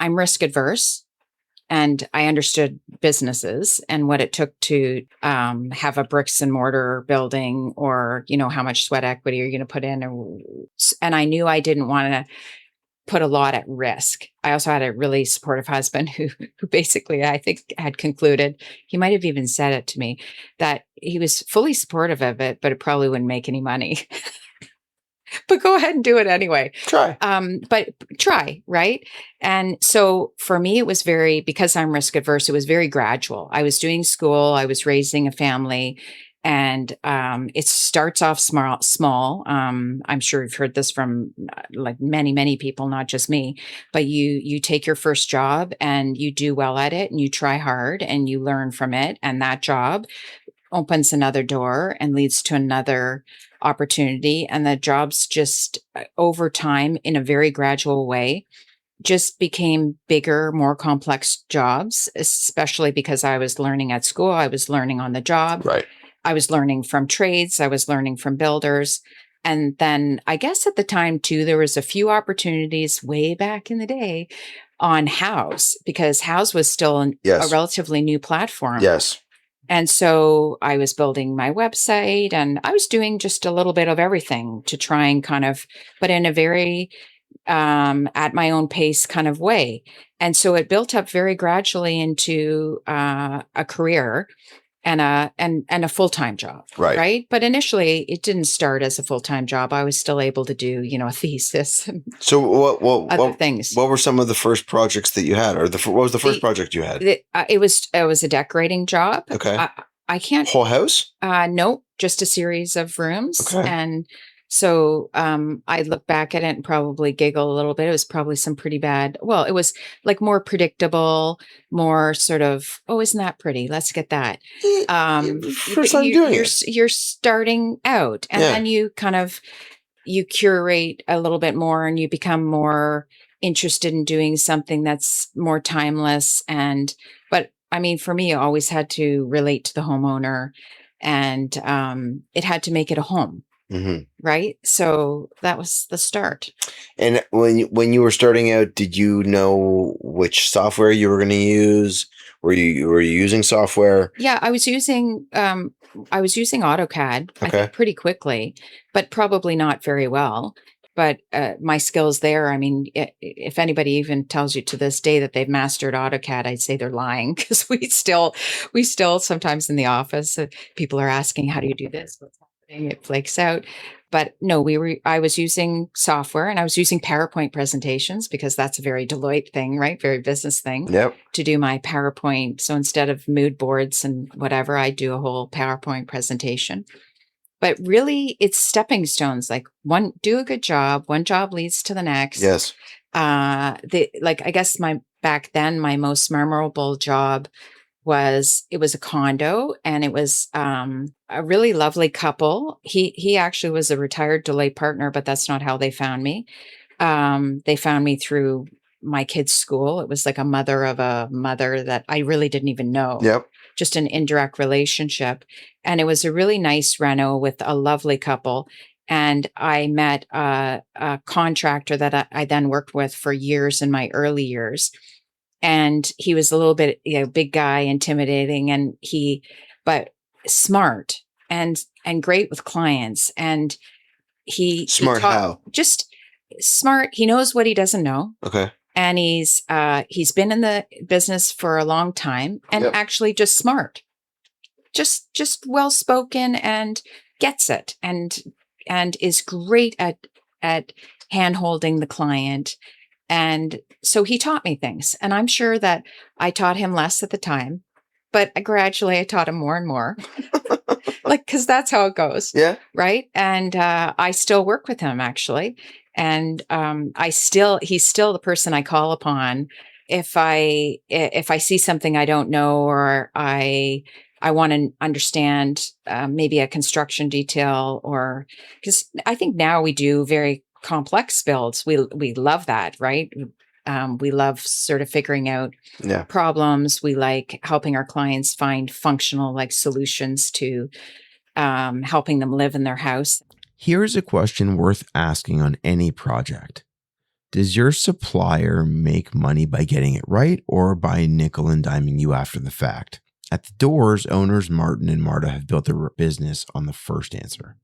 I'm risk adverse. And I understood businesses and what it took to have a bricks and mortar building, or, how much sweat equity you're going to put in. And I knew I didn't want to put a lot at risk. I also had a really supportive husband who basically, I think, had concluded, he might have even said it to me, that he was fully supportive of it, but it probably wouldn't make any money. But go ahead and do it anyway. Try. But try, right? And so for me, it was because I'm risk adverse, it was very gradual. I was doing school, I was raising a family, and it starts off small. I'm sure you've heard this from like many, many people, not just me, but you take your first job and you do well at it and you try hard and you learn from it. And that job opens another door and leads to another opportunity. And the jobs just over time, in a very gradual way, just became bigger, more complex jobs, especially because I was learning at school. I was learning on the job. Right. I was learning from trades. I was learning from builders. And then I guess at the time too, there was a few opportunities way back in the day on House, because House was still a relatively new platform. Yes. And so I was building my website and I was doing just a little bit of everything to try and but in a very at my own pace kind of way. And so it built up very gradually into a career and a full-time job. Right. But initially it didn't start as a full-time job. I was still able to do, a thesis. And so what things. What were some of the first projects that you had, or what was the first project you had? It was a decorating job. Okay. I can't. Whole house? No, just a series of rooms. Okay. And so I look back at it and probably giggle a little bit. It was probably some pretty bad. Well, it was like more predictable, more sort of, oh, isn't that pretty? Let's get that. First time doing it. You're starting out, and then you you curate a little bit more, and you become more interested in doing something that's more timeless. But I mean, for me, I always had to relate to the homeowner, and it had to make it a home. Mm-hmm. Right. So that was the start. And when you were starting out, did you know which software you were going to use? Were you using software? Yeah, I was using AutoCAD, I Okay. think pretty quickly, but probably not very well. But my skills there, I mean, if anybody even tells you to this day that they've mastered AutoCAD, I'd say they're lying because we still sometimes in the office, people are asking, how do you do this? What's happening? It flakes out. But no, I was using software and I was using PowerPoint presentations because that's a very Deloitte thing, right? Very business thing Yep. to do my PowerPoint. So instead of mood boards and whatever, I do a whole PowerPoint presentation. But really, it's stepping stones. Like do a good job. One job leads to the next. Yes. I guess back then, my most memorable job it was a condo, and it was a really lovely couple. He actually was a retired Deloitte partner, but that's not how they found me. They found me through my kid's school. It was like a mother of a mother that I really didn't even know. Yep. Just an indirect relationship. And it was a really nice reno with a lovely couple. And I met a contractor that I then worked with for years in my early years. And he was a little bit, big guy, intimidating, but smart and great with clients. And Smart how? Just smart. He knows what he doesn't know. Okay. And he's been in the business for a long time, and actually just smart, just well spoken, and gets it, and is great at hand holding the client. And so he taught me things, and I'm sure that I taught him less at the time, but gradually I taught him more and more. Because that's how it goes. Yeah. Right. And I still work with him, actually. And he's still the person I call upon if I see something I don't know, or I want to understand maybe a construction detail, or because I think now we do very complex builds. We love that, right? We love sort of figuring out problems. We like helping our clients find functional solutions to helping them live in their house. Here's a question worth asking on any project. Does your supplier make money by getting it right, or by nickel and diming you after the fact? At the Doors, owners Martin and Marta have built their business on the first answer.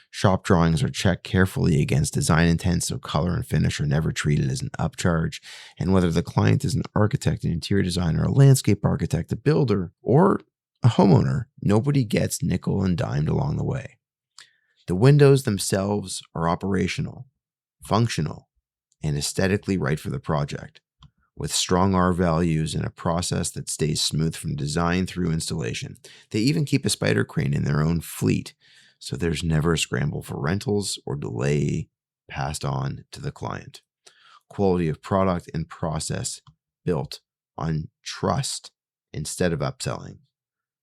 Shop drawings are checked carefully against design intent, so color and finish are never treated as an upcharge. And whether the client is an architect, an interior designer, a landscape architect, a builder, or a homeowner, nobody gets nickel and dimed along the way. The windows themselves are operational, functional, and aesthetically right for the project, with strong R values and a process that stays smooth from design through installation. They even keep a spider crane in their own fleet, so there's never a scramble for rentals or delay passed on to the client. Quality of product and process built on trust instead of upselling.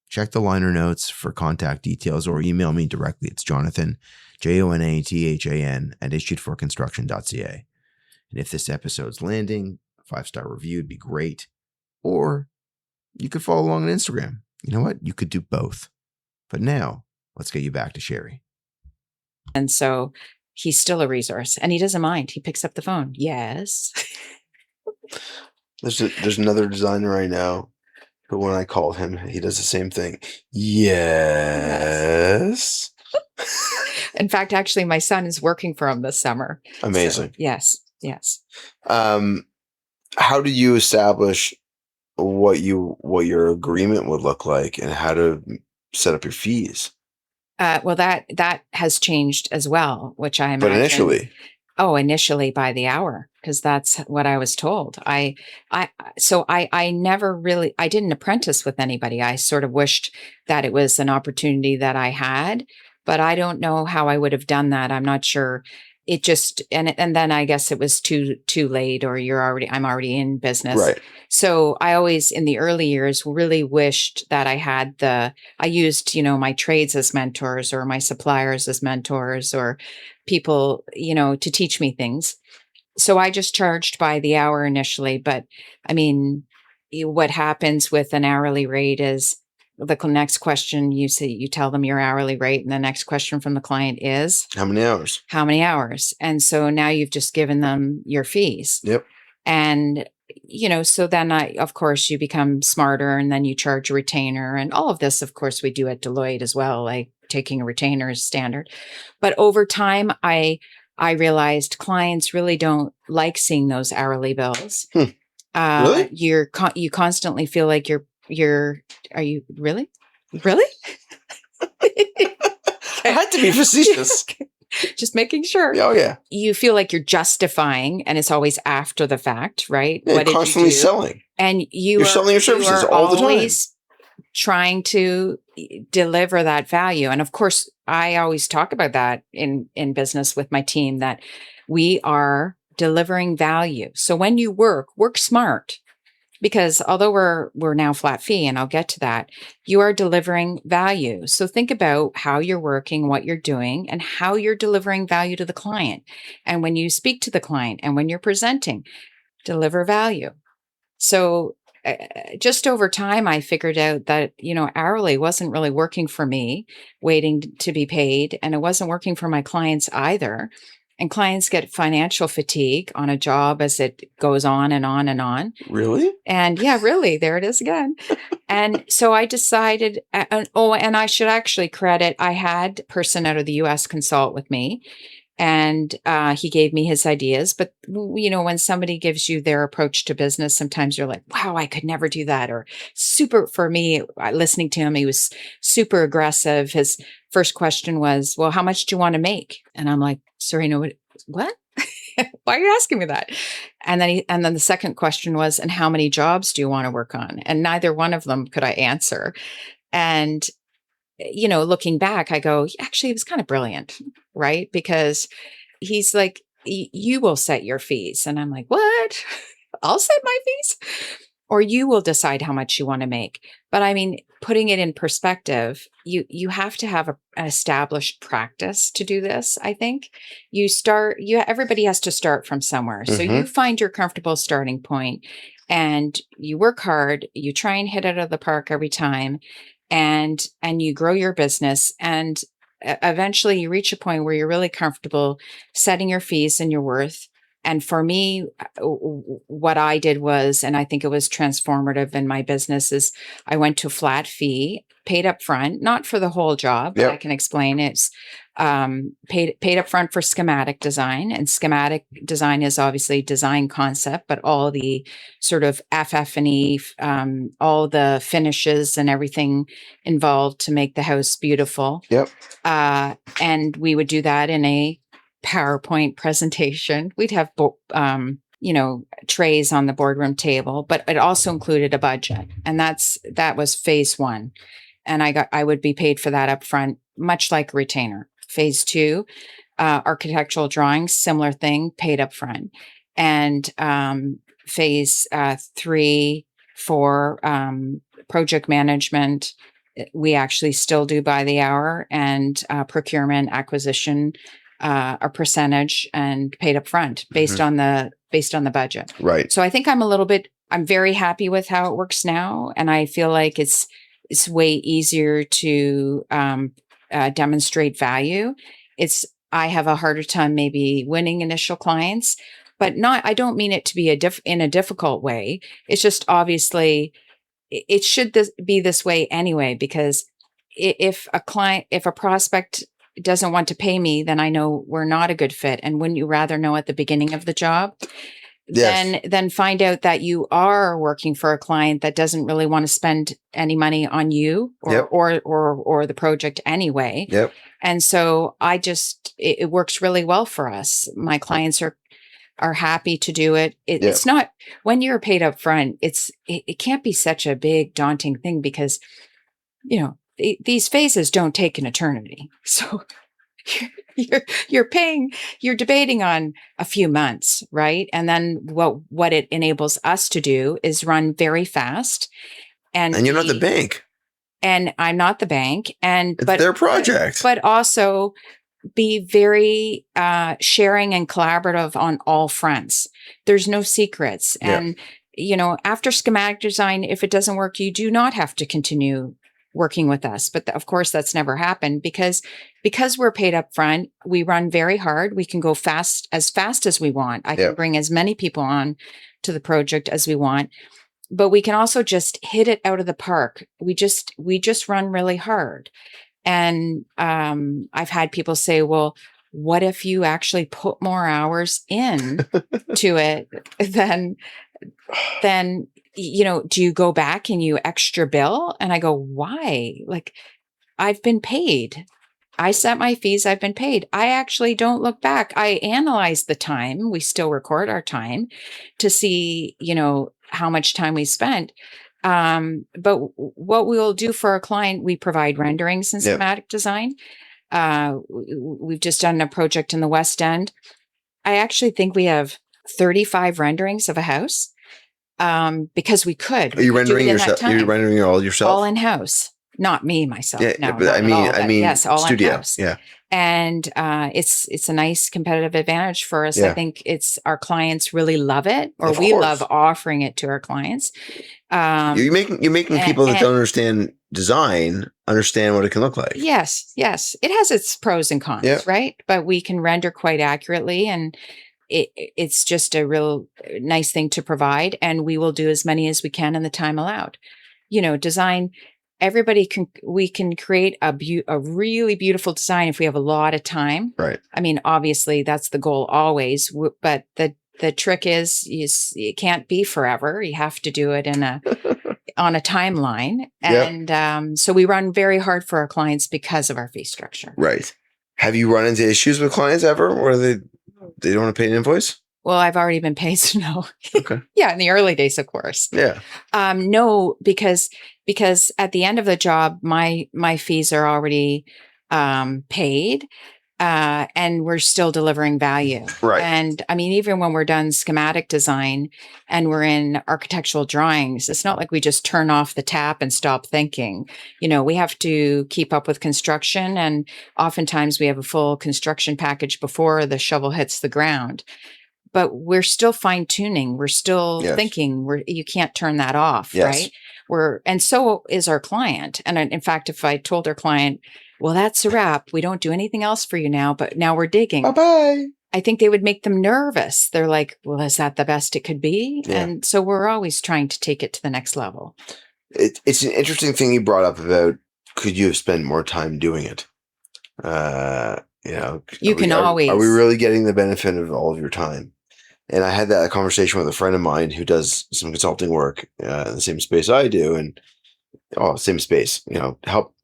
Check the liner notes for contact details, or email me directly. It's Jonathan, Jonathan, @issuedforconstruction.ca. And if this episode's landing, a 5-star review would be great. Or you could follow along on Instagram. You know what? You could do both. But now, let's get you back to Sheree. And so he's still a resource, and he doesn't mind. He picks up the phone. Yes. There's another designer right now. But when I call him, he does the same thing. Yes. In fact, actually, my son is working for him this summer. Amazing. So, yes. How do you establish what your agreement would look like, and how to set up your fees? Well, that has changed as well, which I imagine. But initially by the hour, because that's what I was told. I never really, I didn't apprentice with anybody. I sort of wished that it was an opportunity that I had, but I don't know how I would have done that. I'm not sure. It just, and then I guess it was too late, or I'm already in business. Right. So I always, in the early years, really wished that I used, my trades as mentors, or my suppliers as mentors, or people, to teach me things. So I just charged by the hour initially. But I mean, what happens with an hourly rate is the next question you tell them your hourly rate, and the next question from the client is how many hours? And so now you've just given them your fees. Yep. And so then of course, you become smarter and then you charge a retainer, and all of this, of course, we do at Deloitte as well, like taking a retainer is standard. But over time, I realized clients really don't like seeing those hourly bills. Really? You constantly feel like are you really? Really? I had to be facetious. Just making sure. Oh, yeah. You feel like you're justifying, and it's always after the fact, right? Yeah, What did constantly you do? selling. And You're selling your services all the time. Always trying to deliver that value. And of course, I always talk about that in business with my team, that we are delivering value. So when you work smart. Because although we're now flat fee, and I'll get to that, you are delivering value. So think about how you're working, what you're doing, and how you're delivering value to the client. And when you speak to the client and when you're presenting, deliver value. So just over time, I figured out that, hourly wasn't really working for me, waiting to be paid, and it wasn't working for my clients either. And clients get financial fatigue on a job as it goes on and on and on. Really? And yeah, really, there it is again. And so I decided, and I should actually credit, I had a person out of the US consult with me, and he gave me his ideas. But, when somebody gives you their approach to business, sometimes you're like, wow, I could never do that. Or for me, listening to him, he was super aggressive. His first question was, well, how much do you want to make? And I'm like, Serena, what? Why are you asking me that? And then the second question was, and how many jobs do you want to work on? And neither one of them could I answer. And, looking back, I go, actually, it was kind of brilliant, right? Because he's like, you will set your fees. And I'm like, what? I'll set my fees? Or you will decide how much you want to make. But I mean, putting it in perspective, you have to have an established practice to do this. I think everybody has to start from somewhere. So you find your comfortable starting point, and you work hard, you try and hit it out of the park every time, and you grow your business, and eventually you reach a point where you're really comfortable setting your fees and your worth. And for me, what I did was, and I think it was transformative in my business, is I went to a flat fee, paid up front, not for the whole job, but I can explain it's paid up front for schematic design. And schematic design is obviously design concept, but all the sort of FF&E, all the finishes and everything involved to make the house beautiful. Yep. And we would do that in a PowerPoint presentation. We'd have, trays on the boardroom table, but it also included a budget. And that was phase one. And I would be paid for that up front, much like a retainer. Phase two, architectural drawings, similar thing, paid up front. And phase 3, 4, project management, we actually still do by the hour, and procurement, acquisition, a percentage, and paid up front based on the budget. Right. So I think I'm very happy with how it works now. And I feel like it's way easier to demonstrate value. I have a harder time maybe winning initial clients, but I don't mean it to be in a difficult way. It's just obviously it should be this way anyway, because if a prospect doesn't want to pay me, then I know we're not a good fit. And wouldn't you rather know at the beginning of the job? Yes. Then find out that you are working for a client that doesn't really want to spend any money on you or the project anyway. Yep. And so it works really well for us. My clients are happy to do it. It's not, when you're paid up front, it can't be such a big daunting thing, because, these phases don't take an eternity. So you're debating on a few months, right? And then what it enables us to do is run very fast. And you're not the bank. And I'm not the bank. It's their project. But also be very sharing and collaborative on all fronts. There's no secrets. And, after schematic design, if it doesn't work, you do not have to continue working with us. But of course, that's never happened, because we're paid up front. We run very hard. We can go fast as we want. I can bring as many people on to the project as we want. But we can also just hit it out of the park. We just run really hard. And I've had people say, well, what if you actually put more hours in to it then, do you go back and you extra bill? And I go, why? Like, I've been paid. I set my fees. I've been paid. I actually don't look back. I analyze the time. We still record our time to see, how much time we spent. But what we will do for our client, we provide renderings and schematic design. We've just done a project in the West End. I actually think we have 35 renderings of a house because we could. Are you rendering yourself? You're rendering it all yourself? All in house. Not me, myself. Yeah, no, but I mean, yes, all studio. in-house. Yeah. And it's a nice competitive advantage for us. Yeah. I think our clients really love it, or we love offering it to our clients. You're making people that don't understand design understand what it can look like. Yes. It has its pros and cons, right? But we can render quite accurately, and it's just a real nice thing to provide. And we will do as many as we can in the time allowed. Design. We can create a really beautiful design if we have a lot of time. Right. I mean, obviously that's the goal always, but the trick is it can't be forever. You have to do it on a timeline. And so we run very hard for our clients because of our fee structure. Right. Have you run into issues with clients ever where they don't want to pay an invoice? Well, I've already been paid, so no. Okay. Yeah, in the early days, of course. Yeah. No, because at the end of the job, my fees are already paid, and we're still delivering value. Right. And I mean, even when we're done schematic design and we're in architectural drawings, it's not like we just turn off the tap and stop thinking. We have to keep up with construction, and oftentimes we have a full construction package before the shovel hits the ground. But we're still fine tuning. We're still thinking. You can't turn that off, right? And so is our client. And in fact, if I told our client, well, that's a wrap. We don't do anything else for you now, but now we're digging. Bye-bye. I think they would make them nervous. They're like, well, is that the best it could be? Yeah. And so we're always trying to take it to the next level. It's an interesting thing you brought up about, could you have spent more time doing it? Are we really getting the benefit of all of your time? And I had that conversation with a friend of mine who does some consulting work in the same space I do, and same space,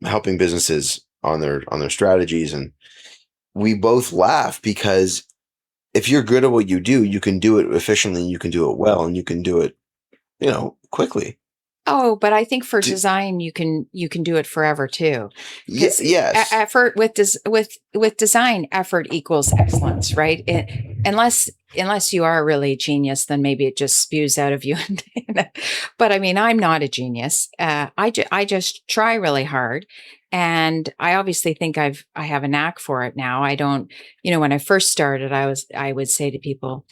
helping businesses on their strategies. And we both laugh because if you're good at what you do, you can do it efficiently, you can do it well, and you can do it, quickly. Oh, but I think for design, you can do it forever too. Yes. Effort with design, effort equals excellence, right? Unless you are really a genius, then maybe it just spews out of you. But I mean, I'm not a genius. I just try really hard, and I obviously think I have a knack for it now. I don't, when I first started, I would say to people,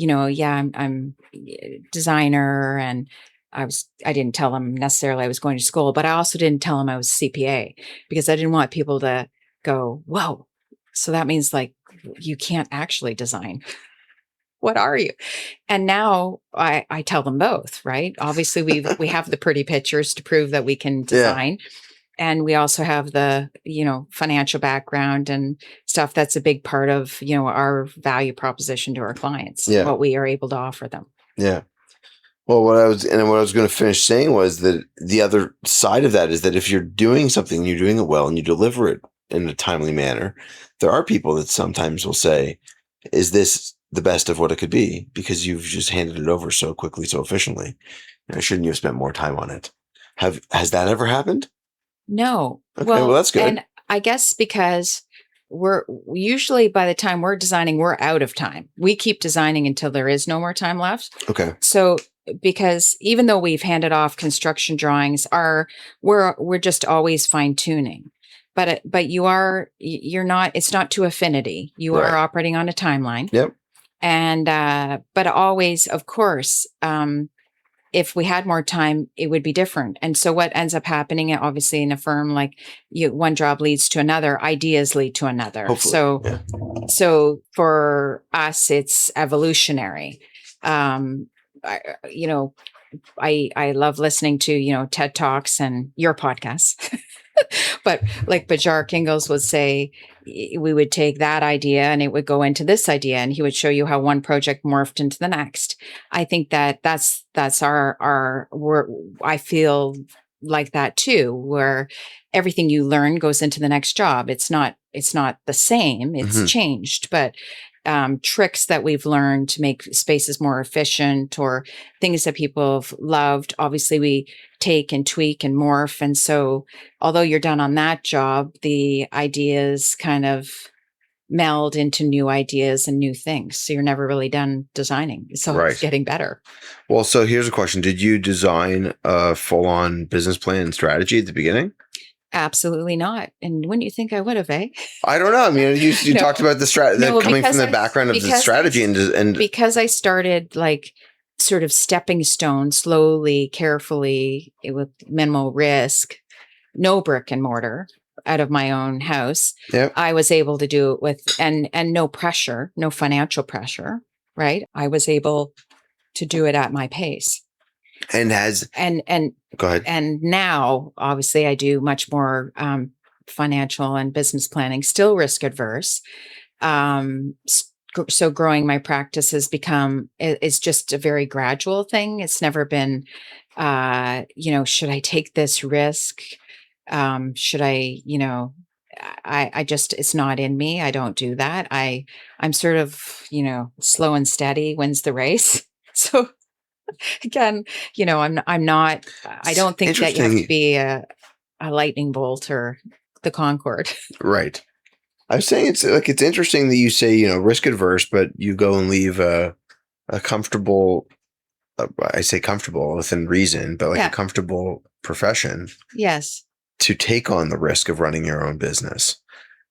I'm a designer, and I didn't tell them necessarily I was going to school, but I also didn't tell them I was a CPA because I didn't want people to go, whoa, so that means like you can't actually design. What are you? And now I tell them both, right? Obviously we have the pretty pictures to prove that we can design. Yeah. And we also have the, financial background and stuff. That's a big part of, our value proposition to our clients, what we are able to offer them. Yeah. Well, what I was going to finish saying was that the other side of that is that if you're doing something, you're doing it well, and you deliver it in a timely manner, there are people that sometimes will say, is this the best of what it could be? Because you've just handed it over so quickly, so efficiently. Shouldn't you have spent more time on it? Has that ever happened? No. Okay, well, that's good. And I guess because we're usually, by the time we're designing, we're out of time. We keep designing until there is no more time left. Okay. So because even though we've handed off construction drawings, we're just always fine tuning. But you're not, it's not to affinity. You are operating on a timeline. Yep. And, but always, of course, if we had more time, it would be different. And so what ends up happening, obviously in a firm, like one job leads to another, ideas lead to another. Hopefully, so for us, it's evolutionary. I love listening to, TED Talks and your podcasts. But like Bajar Ingalls would say, we would take that idea and it would go into this idea, and he would show you how one project morphed into the next. I think that's I feel like that too, where everything you learn goes into the next job. It's not the same. It's changed, but tricks that we've learned to make spaces more efficient, or things that people have loved, obviously we take and tweak and morph. And so although you're done on that job, the ideas kind of meld into new ideas and new things. So you're never really done designing. So Right. It's getting better. Well, so here's a question. Did you design a full-on business plan and strategy at the beginning? Absolutely not. And wouldn't you think I would have, eh? I don't know. I mean, you No. talked about the strategy, No, coming from the because background of the because strategy and because I started like sort of stepping stone, slowly, carefully, with minimal risk, no brick and mortar, out of my own house. Yep. I was able to do it with and no pressure, no financial pressure, right? I was able to do it at my pace. and go ahead. And now, obviously, I do much more financial and business planning, still risk adverse. So growing my practice has become, it's just a very gradual thing. It's never been, should I take this risk? Should I, I just, it's not in me. I don't do that. I'm sort of, slow and steady wins the race. So again, I'm not, I don't think that you have to be a lightning bolt or the Concorde. Right. I was saying it's interesting that you say, risk adverse, but you go and leave a comfortable, I say comfortable within reason, but a comfortable profession. Yes. To take on the risk of running your own business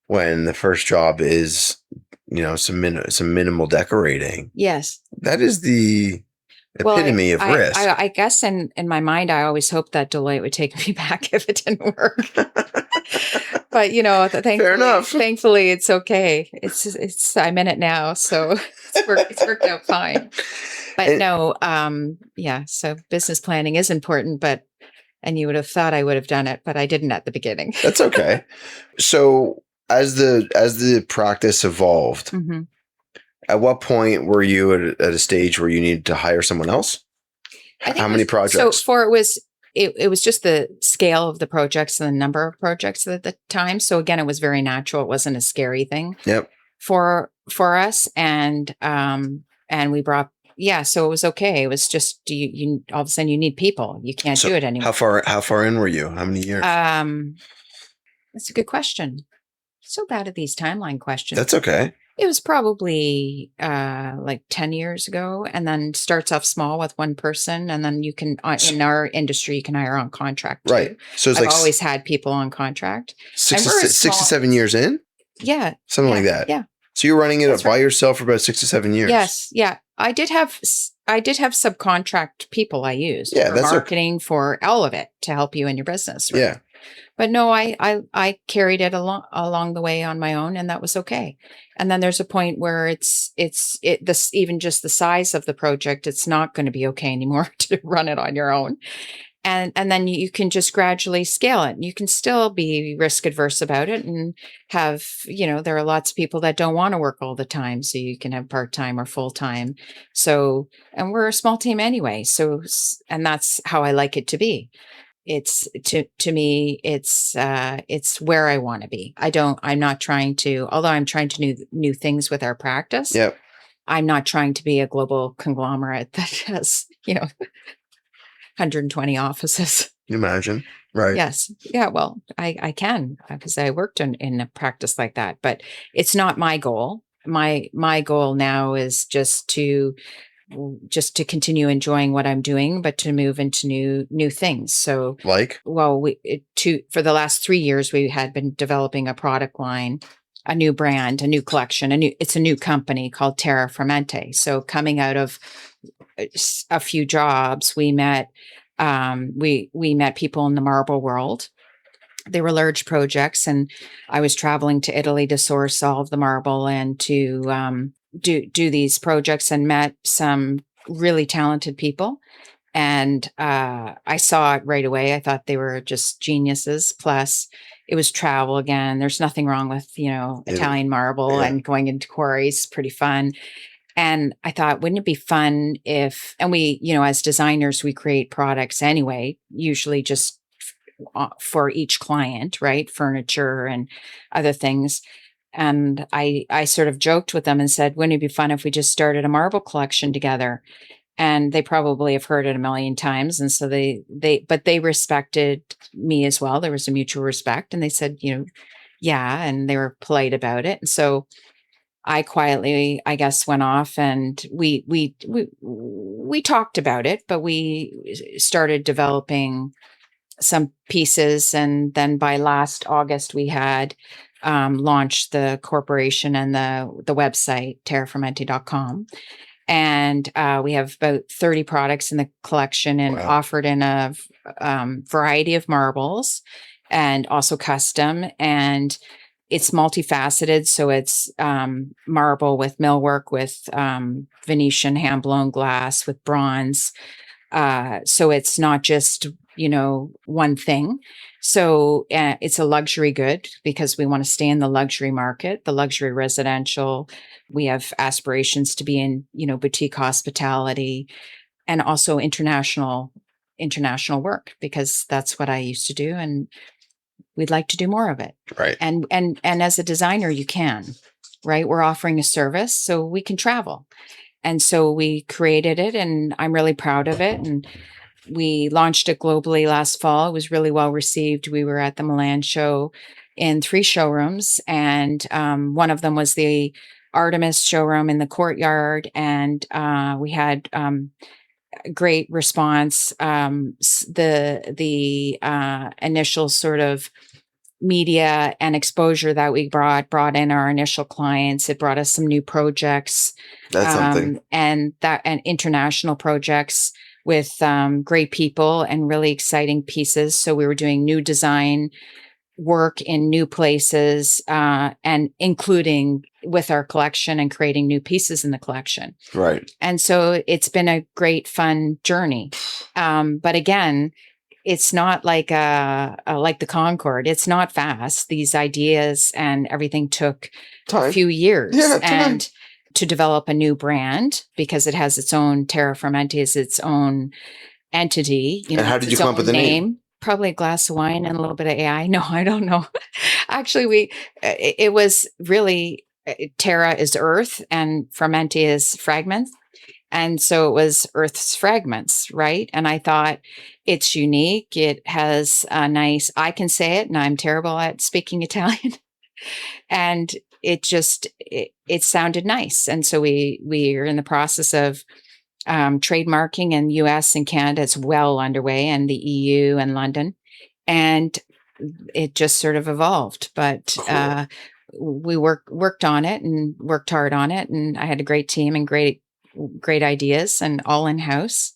when the first job is, some minimal decorating. Yes. That is the epitome of risk. I guess in my mind, I always hoped that Deloitte would take me back if it didn't work. But Fair enough. Thankfully, it's okay. It's I'm in it now, so it's worked out fine. But so business planning is important, and you would have thought I would have done it, but I didn't at the beginning. That's okay. So as the practice evolved, at what point were you at a stage where you needed to hire someone else? How many projects? So it was just the scale of the projects and the number of projects at the time. So again, it was very natural. It wasn't a scary thing. Yep. For us, and we brought. Yeah, so it was okay. It was just you all of a sudden you need people. You can't do it anymore. How far in were you? How many years? That's a good question. So bad at these timeline questions. That's okay. It was probably like 10 years ago, and then starts off small with one person, and then you can in our industry you can hire on contract too. Right. So I've always had people on contract. 6 to 7 years in. Yeah. Something like that. Yeah. So you're running it by yourself for about 6 to 7 years. Yes. Yeah. I did have subcontract people I used for marketing, for all of it, to help you in your business. Right? Yeah. But no, I carried it along the way on my own, and that was okay. And then there's a point where it's even just the size of the project, it's not going to be okay anymore to run it on your own. And then you can just gradually scale it. You can still be risk adverse about it and have, there are lots of people that don't want to work all the time. So you can have part-time or full-time. So, and we're a small team anyway. So, and that's how I like it to be. It's to me, it's where I want to be. I'm not trying to, although I'm trying to do new things with our practice. Yep. I'm not trying to be a global conglomerate that has, 120 offices. Imagine. Right. Yes. Yeah. Well, I can, because I worked in a practice like that, but it's not my goal. My goal now is just to continue enjoying what I'm doing, but to move into new things. So for the last 3 years, we had been developing a product line, a new brand, a new collection, it's a new company called Terra Fermente. So coming out of a few jobs, we met people in the marble world. They were large projects, and I was traveling to Italy to source all of the marble and to do these projects, and met some really talented people. And I saw it right away. I thought they were just geniuses. Plus, it was travel again. There's nothing wrong with, Italian marble and going into quarries, pretty fun. And I thought, wouldn't it be fun if, and we, as designers, we create products anyway, usually just for each client, right? Furniture and other things. And I sort of joked with them and said, wouldn't it be fun if we just started a marble collection together? And they probably have heard it a million times. And so but they respected me as well. There was a mutual respect, and they said, yeah. And they were polite about it. And so I quietly, I guess, went off, and we talked about it, but we started developing some pieces. And then by last August, we had launched the corporation and the website, terraformenti.com. And we have about 30 products in the collection, and offered in a variety of marbles and also custom. And it's multifaceted. So it's marble with millwork, with Venetian hand-blown glass, with bronze. So it's not just, one thing. So it's a luxury good because we want to stay in the luxury market, the luxury residential. We have aspirations to be in, boutique hospitality, and also international work, because that's what I used to do. And we'd like to do more of it. Right. And as a designer, you can, right? We're offering a service, so we can travel. And so we created it, and I'm really proud of it. And we launched it globally last fall. It was really well received. We were at the Milan show in 3 showrooms, and one of them was the Artemis showroom in the courtyard. And we had great response. The initial sort of media and exposure that we brought in our initial clients. It brought us some new projects. That's something. And international projects with great people and really exciting pieces. So we were doing new design work in new places, and including with our collection and creating new pieces in the collection. Right. And so it's been a great, fun journey. But again, it's not like the Concorde. It's not fast. These ideas and everything took a few years. And to develop a new brand, because it has its own, Terra Fermenti is its own entity. And how did you come up with the name? Probably a glass of wine and a little bit of AI. No, I don't know. Actually, it was really, Terra is earth and Fermenti is fragments. And so it was Earth's fragments, right? And I thought, it's unique. It has a nice, I can say it, and I'm terrible at speaking Italian. And it just, it sounded nice. And so we are in the process of trademarking in US and Canada. It's well underway, and the EU and London. And it just sort of evolved. But we worked on it and worked hard on it. And I had a great team and great ideas, and all in-house.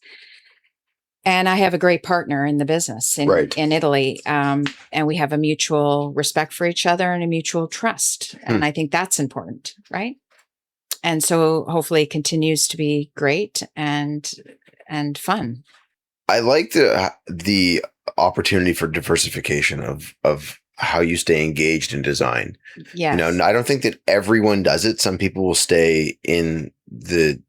And I have a great partner in the business in Italy. And we have a mutual respect for each other and a mutual trust. And I think that's important, right? And so hopefully it continues to be great and fun. I like the opportunity for diversification of how you stay engaged in design. Yes. I don't think that everyone does it. Some people will stay in the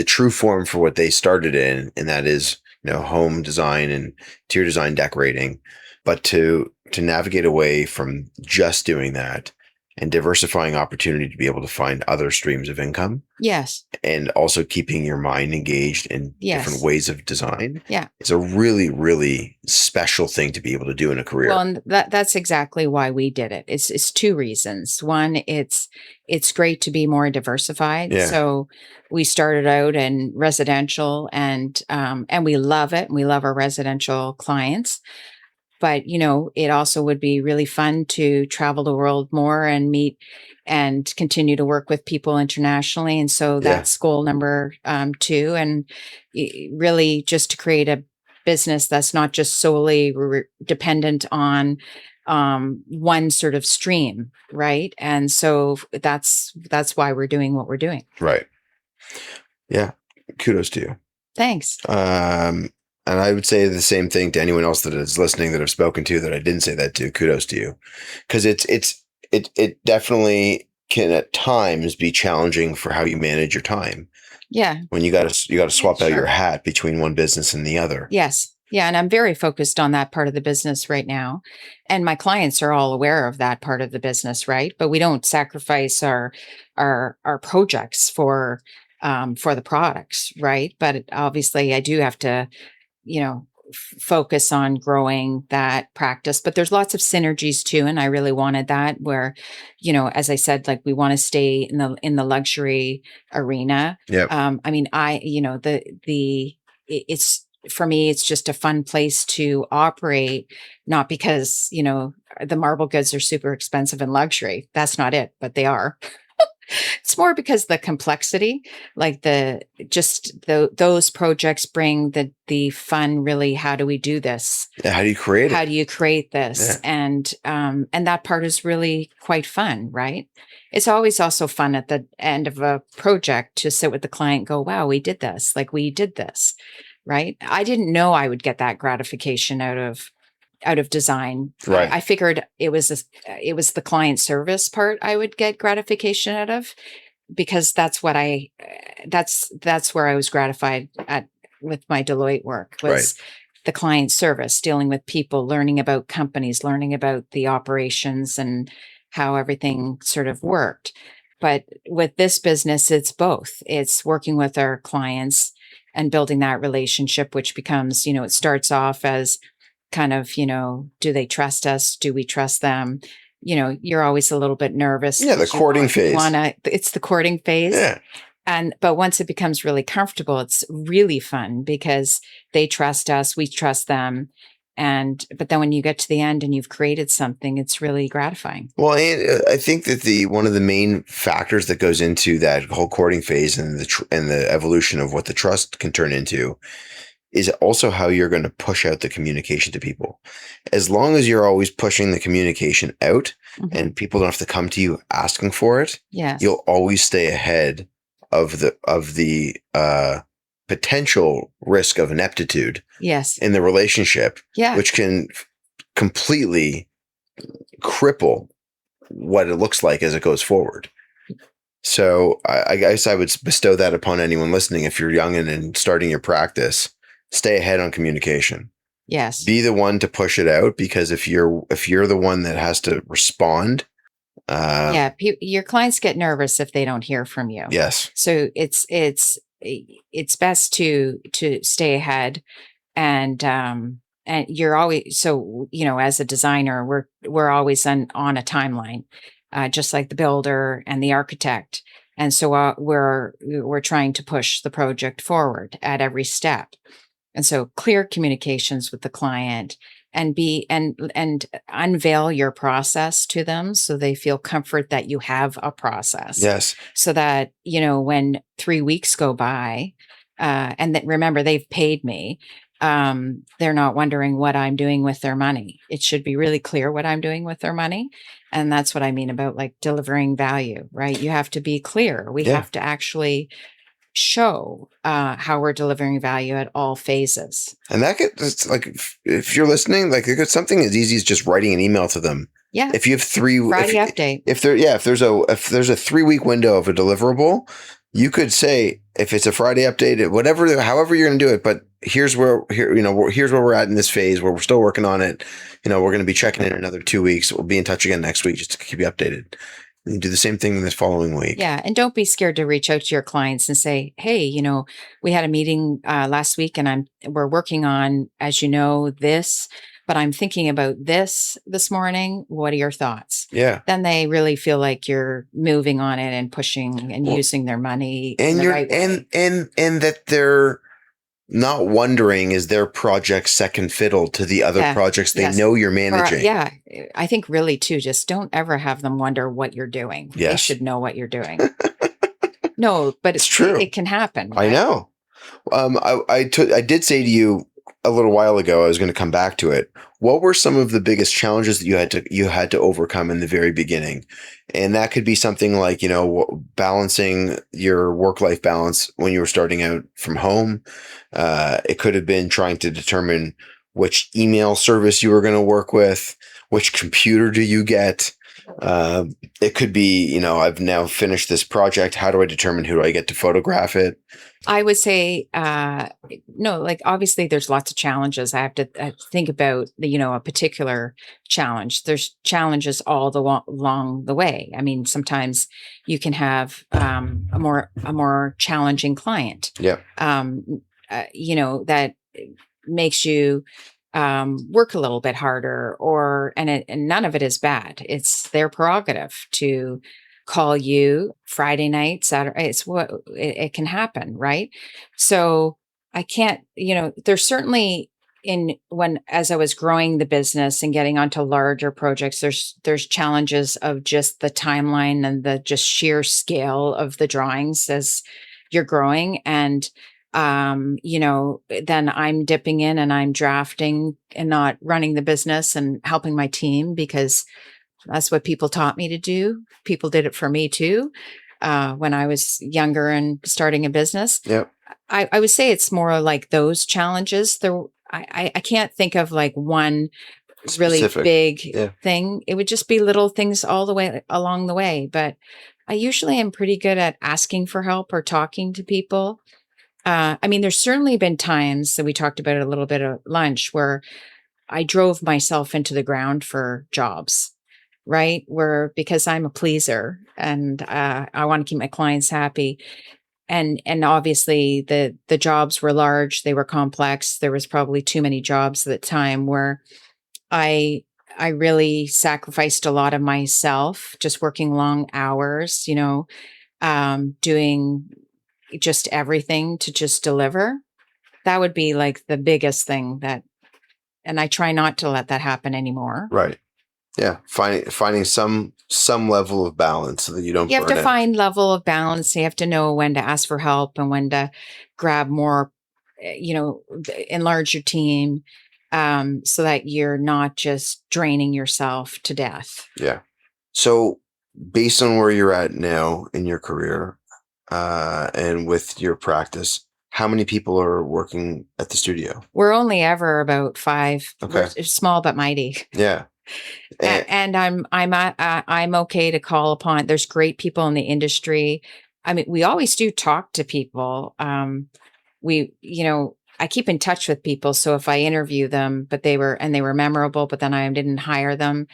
true form for what they started in, and that is, home design and interior design, decorating. But to navigate away from just doing that and diversifying opportunity to be able to find other streams of income. Yes. And also keeping your mind engaged in different ways of design. Yeah. It's a really, really special thing to be able to do in a career. Well, and that's exactly why we did it. It's 2 reasons. One, it's great to be more diversified. Yeah. So we started out in residential, and we love it. And we love our residential clients. But, it also would be really fun to travel the world more and meet and continue to work with people internationally. And so that's goal number 2. And really just to create a business that's not just solely dependent on one sort of stream, right? And so that's why we're doing what we're doing. Right. Yeah. kudos to you. Thanks. And I would say the same thing to anyone else that is listening that I've spoken to that I didn't say that to. Kudos to you, because it definitely can at times be challenging for how you manage your time. Yeah. When you got to swap out Sure. your hat between one business and the other. Yes. Yeah. And I'm very focused on that part of the business right now. And my clients are all aware of that part of the business, right? But we don't sacrifice our projects for the products, right? But obviously I do have to, focus on growing that practice, but there's lots of synergies too. And I really wanted that where, as I said, like we want to stay in the luxury arena. Yeah. I mean, it's for me, it's just a fun place to operate, not because, the marble goods are super expensive and luxury. That's not it, but they are. It's more because the complexity, like those projects bring the fun. Really, how do we do this? Yeah, how do you create it? How do you create this? Yeah. And that part is really quite fun, right? It's always also fun at the end of a project to sit with the client, and go, "Wow, we did this! Like we did this." Right? I didn't know I would get that gratification out of design. Right. I figured it was the client service part I would get gratification out of, because that's what that's where I was gratified at with my Deloitte work, was the client service, dealing with people, learning about companies, learning about the operations and how everything sort of worked. But with this business, it's both. It's working with our clients and building that relationship, which becomes, it starts off as kind of, do they trust us? Do we trust them? You're always a little bit nervous. Yeah, the courting phase. It's the courting phase. Yeah. But once it becomes really comfortable, it's really fun because they trust us, we trust them. But then when you get to the end and you've created something, it's really gratifying. Well, and I think that one of the main factors that goes into that whole courting phase and the evolution of what the trust can turn into is also how you're going to push out the communication to people. As long as you're always pushing the communication out and people don't have to come to you asking for it, you'll always stay ahead of the potential risk of ineptitude in the relationship, which can completely cripple what it looks like as it goes forward. So I guess I would bestow that upon anyone listening. If you're young and starting your practice, stay ahead on communication. Yes. Be the one to push it out, because if you're the one that has to respond, your clients get nervous if they don't hear from you. Yes. So it's best to stay ahead, and you're always, so as a designer, we're always on a timeline, just like the builder and the architect. And so we're trying to push the project forward at every step. And so clear communications with the client, and unveil your process to them so they feel comfort that you have a process. Yes. So that, when 3 weeks go by, and that, remember, they've paid me, they're not wondering what I'm doing with their money. It should be really clear what I'm doing with their money. And that's what I mean about like delivering value, right? You have to be clear. We have to actually show how we're delivering value at all phases. And it's like, if you're listening, like it's something as easy as just writing an email to them. Yeah. If you have Friday update. If there's a 3-week window of a deliverable, you could say, if it's a Friday update, however you're going to do it, but here's where we're at in this phase where we're still working on it. We're going to be checking in another 2 weeks. We'll be in touch again next week just to keep you updated. And you do the same thing this following week. Yeah. And don't be scared to reach out to your clients and say, hey, we had a meeting last week and we're working on, as you know, this, but I'm thinking about this morning. What are your thoughts? Yeah. Then they really feel like you're moving on it and pushing and using their money and in the right way. And that they're not wondering, is their project second fiddle to the other projects they know you're managing? I think really too, just don't ever have them wonder what you're doing. Yes. They should know what you're doing. No, but it's true. It can happen. Right? I know. I did say to you, a little while ago, I was going to come back to it. What were some of the biggest challenges that you had to overcome in the very beginning? And that could be something like, balancing your work-life balance when you were starting out from home. It could have been trying to determine which email service you were going to work with, which computer do you get? It could be, I've now finished this project. How do I determine who do I get to photograph it? I would say, no, like obviously there's lots of challenges. I have to think about a particular challenge. There's challenges all along the way. I mean, sometimes you can have a more challenging client. Yeah. That makes you work a little bit harder, and none of it is bad. It's their prerogative to call you Friday night, Saturday. It's what it can happen, right? So I can't, there's certainly as I was growing the business and getting onto larger projects, there's challenges of just the timeline and the just sheer scale of the drawings as you're growing. And then I'm dipping in and I'm drafting and not running the business and helping my team because that's what people taught me to do. People did it for me too. When I was younger and starting a business. Yep. I would say it's more like those challenges. I can't think of like one really Specific. big thing. It would just be little things all the way along the way. But I usually am pretty good at asking for help or talking to people. I mean, there's certainly been times that we talked about it a little bit at lunch where I drove myself into the ground for jobs, right? Because I'm a pleaser and I want to keep my clients happy. And obviously the jobs were large, they were complex. There was probably too many jobs at the time where I really sacrificed a lot of myself, just working long hours, doing just everything to just deliver. That would be like the biggest thing and I try not to let that happen anymore. Right. Yeah. Finding some level of balance so that you don't. You have to find level of balance. You have to know when to ask for help and when to grab more, enlarge your team, so that you're not just draining yourself to death. Yeah. So based on where you're at now in your career, and with your practice, how many people are working at the studio? We're only ever about 5. Okay. We're small but mighty. Yeah. And I'm okay to call upon. There's great people in the industry. I mean, we always do talk to people. I keep in touch with people. So if I interview them, but they were memorable, but then I didn't hire them.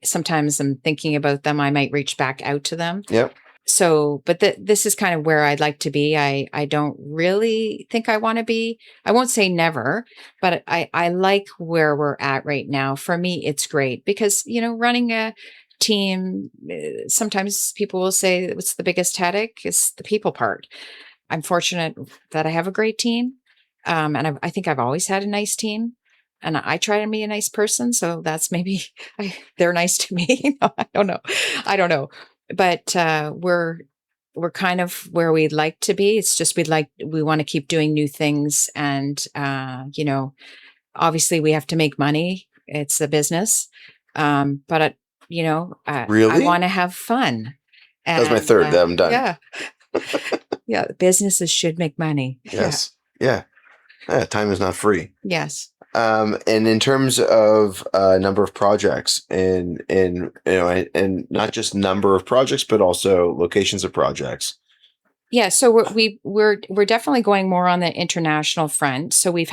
Sometimes I'm thinking about them. I might reach back out to them. Yep. So, but this is kind of where I'd like to be. I don't really think I want to be. I won't say never, but I like where we're at right now. For me, it's great because, running a team, sometimes people will say what's the biggest headache is the people part. I'm fortunate that I have a great team. And I think I've always had a nice team. And I try to be a nice person. So that's maybe they're nice to me. No, I don't know. But we're kind of where we'd like to be. It's just we want to keep doing new things, and obviously we have to make money. It's a business, but Really? I want to have fun. That was my third. I'm done. Yeah, yeah. Businesses should make money. Yes. Yeah. Time is not free. Yes. And in terms of number of projects and not just number of projects, but also locations of projects. Yeah, so we're definitely going more on the international front. So we've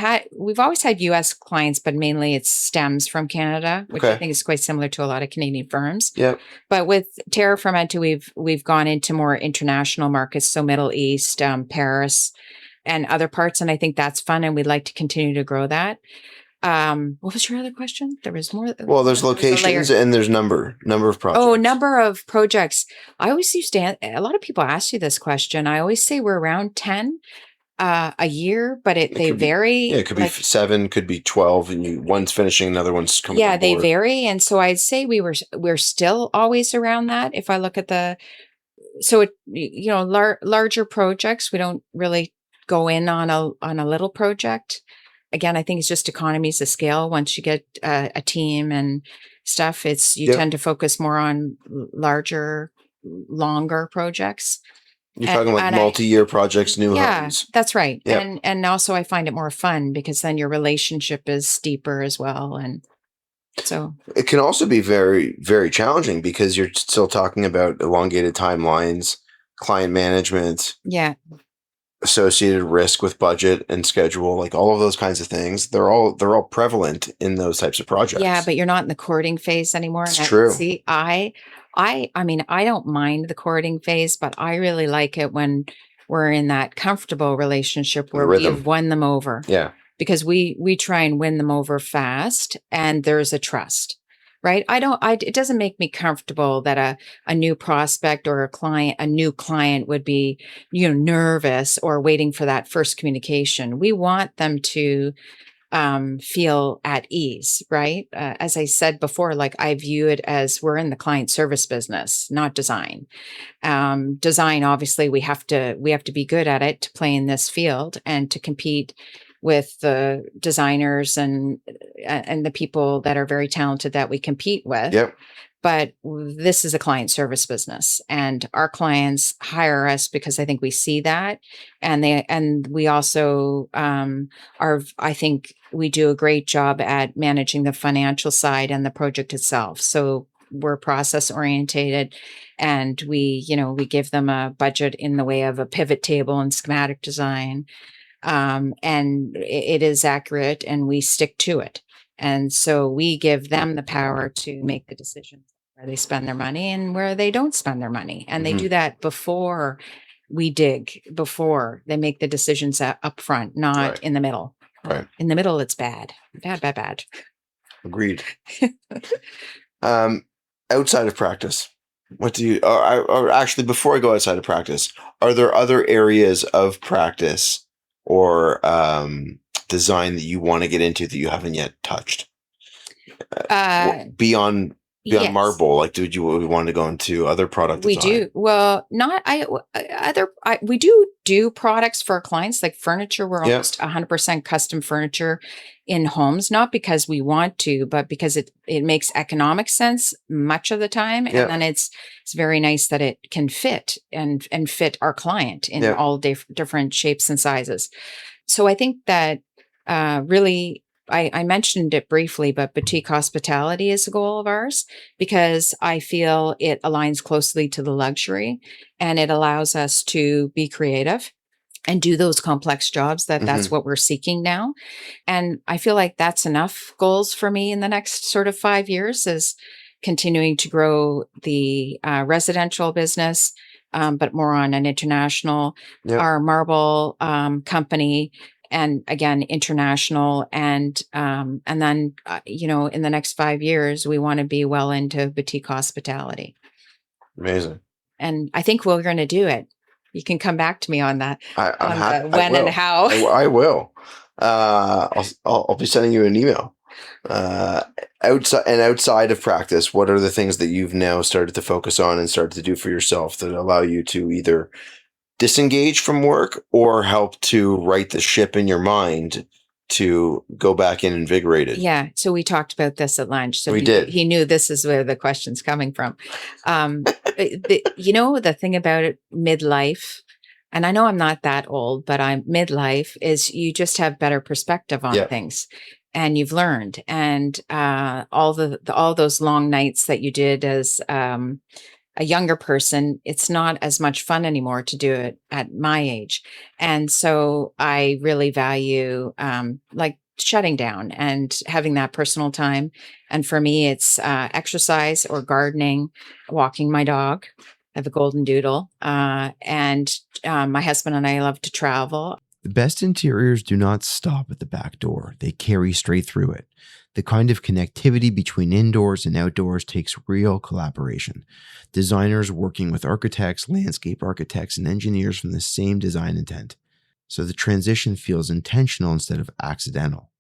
always had U.S. clients, but mainly it stems from Canada, which I think is quite similar to a lot of Canadian firms. Yeah. But with Terra Fermenta, we've gone into more international markets, so Middle East, Paris, and other parts, and I think that's fun, and we'd like to continue to grow that. What was your other question? There was more. Well, there's locations and there's number of projects. Oh, number of projects. I always used to, a lot of people ask you this question. I always say we're around 10 a year, but they vary. It could be 7, could be 12, and one's finishing, another one's coming. Yeah, they vary. And so I'd say we're still always around that. If I look at larger projects, we don't really go in on a little project. again, I think it's just economies of scale. Once you get a team and stuff, you tend to focus more on larger, longer projects. You're talking like multi-year projects, new homes. That's right. Yep. And also I find it more fun because then your relationship is deeper as well. And so it can also be very, very challenging because you're still talking about elongated timelines, client management, associated risk with budget and schedule, like all of those kinds of things. They're all prevalent in those types of projects. Yeah, but you're not in the courting phase anymore. It's true. See, I mean, I don't mind the courting phase, but I really like it when we're in that comfortable relationship where we've won them over. Yeah. Because we try and win them over fast and there's a trust, right? It doesn't make me comfortable that a new prospect or a new client would be, nervous or waiting for that first communication. We want them to feel at ease, right? As I said before, like I view it as we're in the client service business, not design. Design, obviously, we have to be good at it to play in this field and to compete with the designers and the people that are very talented that we compete with. Yep. But this is a client service business, and our clients hire us because I think we see that, and we also I think we do a great job at managing the financial side and the project itself. So we're process orientated, and we give them a budget in the way of a pivot table and schematic design, and it is accurate, and we stick to it. And so we give them the power to make the decisions where they spend their money and where they don't spend their money. And they do that before we dig, before they make the decisions up front, not in the middle. Right. In the middle, it's bad. Bad. Agreed. Outside of practice, what do you, or actually before I go outside of practice, are there other areas of practice or design that you want to get into that you haven't yet touched? Beyond marble, like do you want to go into other product design? We do. Well, we do products for our clients, like furniture. We're almost 100% custom furniture in homes, not because we want to, but because it makes economic sense much of the time. And then it's very nice that it can fit and fit our client in all different shapes and sizes. So I think that really, I mentioned it briefly, but boutique hospitality is a goal of ours because I feel it aligns closely to the luxury and it allows us to be creative and do those complex jobs that's what we're seeking now. And I feel like that's enough goals for me in the next sort of 5 years, is continuing to grow the residential business, but more on an international, our marble company, and again, international. And then, in the next 5 years, we want to be well into boutique hospitality. Amazing. And I think we're going to do it. You can come back to me on that. I'm happy. When and how. I will. I'll be sending you an email. Outside of practice, what are the things that you've now started to focus on and started to do for yourself that allow you to either disengage from work or help to right the ship in your mind to go back in invigorated? Yeah. So we talked about this at lunch. So we did. He knew this is where the question's coming from. The thing about it, midlife, and I know I'm not that old, but I'm midlife, is you just have better perspective on things. And you've learned, and all those long nights that you did as a younger person, it's not as much fun anymore to do it at my age. And so I really value like shutting down and having that personal time. And for me, it's exercise or gardening, walking my dog. I have a golden doodle, and my husband and I love to travel. The best interiors do not stop at the back door. They carry straight through it. The kind of connectivity between indoors and outdoors takes real collaboration. Designers working with architects, landscape architects, and engineers from the same design intent. So the transition feels intentional instead of accidental.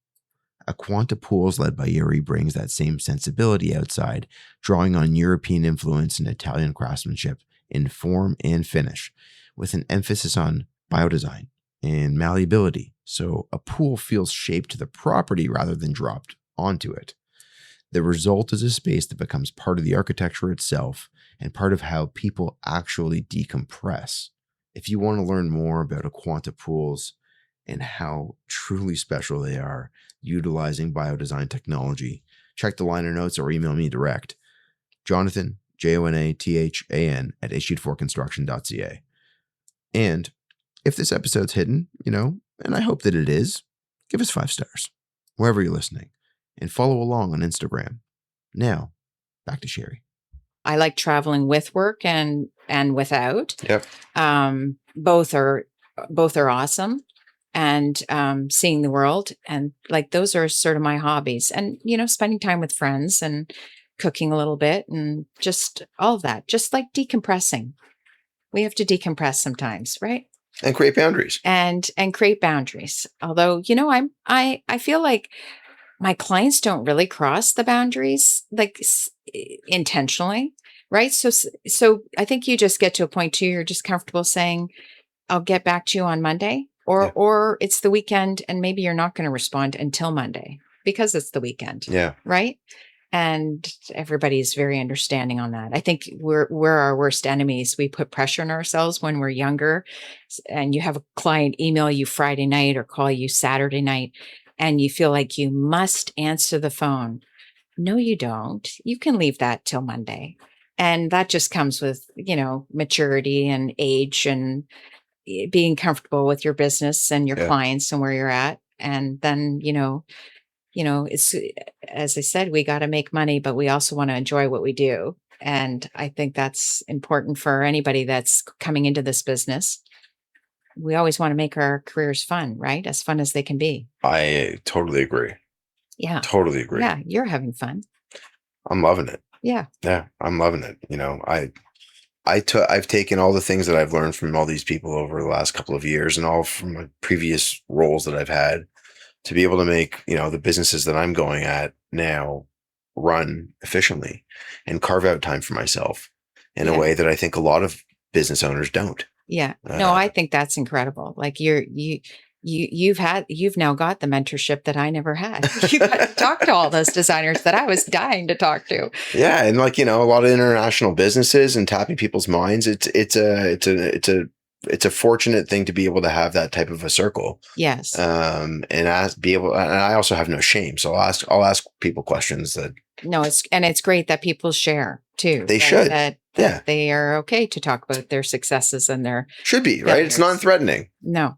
Aquanta Pools, led by Yuri, brings that same sensibility outside, drawing on European influence and Italian craftsmanship in form and finish, with an emphasis on biodesign. and malleability, so a pool feels shaped to the property rather than dropped onto it. The result is a space that becomes part of the architecture itself and part of how people actually decompress. If you want to learn more about Aquanta pools and how truly special they are utilizing biodesign technology, check the liner notes or email me direct. Jonathan, Jonathan at issued4construction.ca. And if this episode's hidden, and I hope that it is, give us 5 stars wherever you're listening and follow along on Instagram. Now, back to Sheree. I like traveling with work and without. Yep. Both are awesome, and seeing the world, and like those are sort of my hobbies. And spending time with friends and cooking a little bit and just all of that. Just like decompressing. We have to decompress sometimes, right? And create boundaries. And create boundaries. Although I feel like my clients don't really cross the boundaries intentionally, right? So I think you just get to a point too, you're just comfortable saying, I'll get back to you on Monday, or it's the weekend and maybe you're not going to respond until Monday because it's the weekend. Yeah. Right. And everybody's very understanding on that. I think we're our worst enemies. We put pressure on ourselves when we're younger, and you have a client email you Friday night or call you Saturday night, and you feel like you must answer the phone. No, you don't. You can leave that till Monday. And that just comes with, maturity and age and being comfortable with your business and your clients and where you're at. And then, it's, as I said, we got to make money, but we also want to enjoy what we do. And I think that's important for anybody that's coming into this business. We always want to make our careers fun, right? As fun as they can be. I totally agree. Yeah. Totally agree. Yeah. You're having fun. I'm loving it. Yeah. Yeah. I'm loving it. I've taken all the things that I've learned from all these people over the last couple of years and all from my previous roles that I've had to be able to make, the businesses that I'm going at now run efficiently and carve out time for myself in a way that I think a lot of business owners don't. Yeah. No, I think that's incredible. Like you've now got the mentorship that I never had. You got to talk to all those designers that I was dying to talk to. Yeah. And a lot of international businesses and tapping people's minds. It's a fortunate thing to be able to have that type of a circle. Yes. And I also have no shame. So I'll ask people questions that. No, it's great that people share too. They should. That they are okay to talk about their successes and their should be, right? It's non-threatening. No,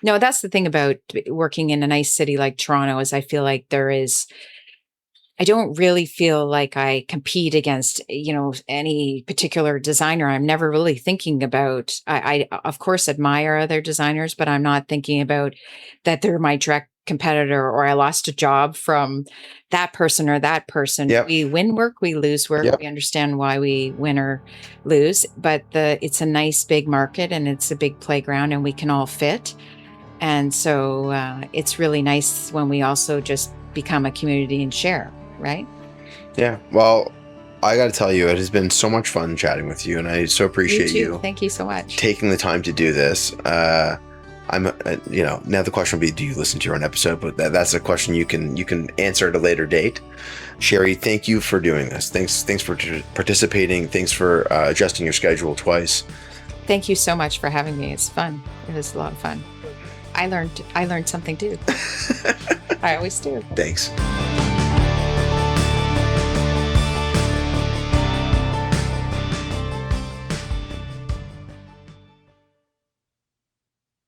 that's the thing about working in a nice city like Toronto is I feel like I don't really feel like I compete against, any particular designer. I'm never really thinking about, I of course admire other designers, but I'm not thinking about that they're my direct competitor or I lost a job from that person or that person. Yep. We win work, we lose work. Yep. We understand why we win or lose, but it's a nice big market and it's a big playground and we can all fit. And so it's really nice when we also just become a community and share. Right? Yeah. Well, I got to tell you, it has been so much fun chatting with you, and I so appreciate you. Thank you so much. Taking the time to do this. Now the question would be, do you listen to your own episode? But that's a question you can answer at a later date. Sheree, thank you for doing this. Thanks for participating. Thanks for adjusting your schedule twice. Thank you so much for having me. It's fun. It was a lot of fun. I learned something too. I always do. Thanks.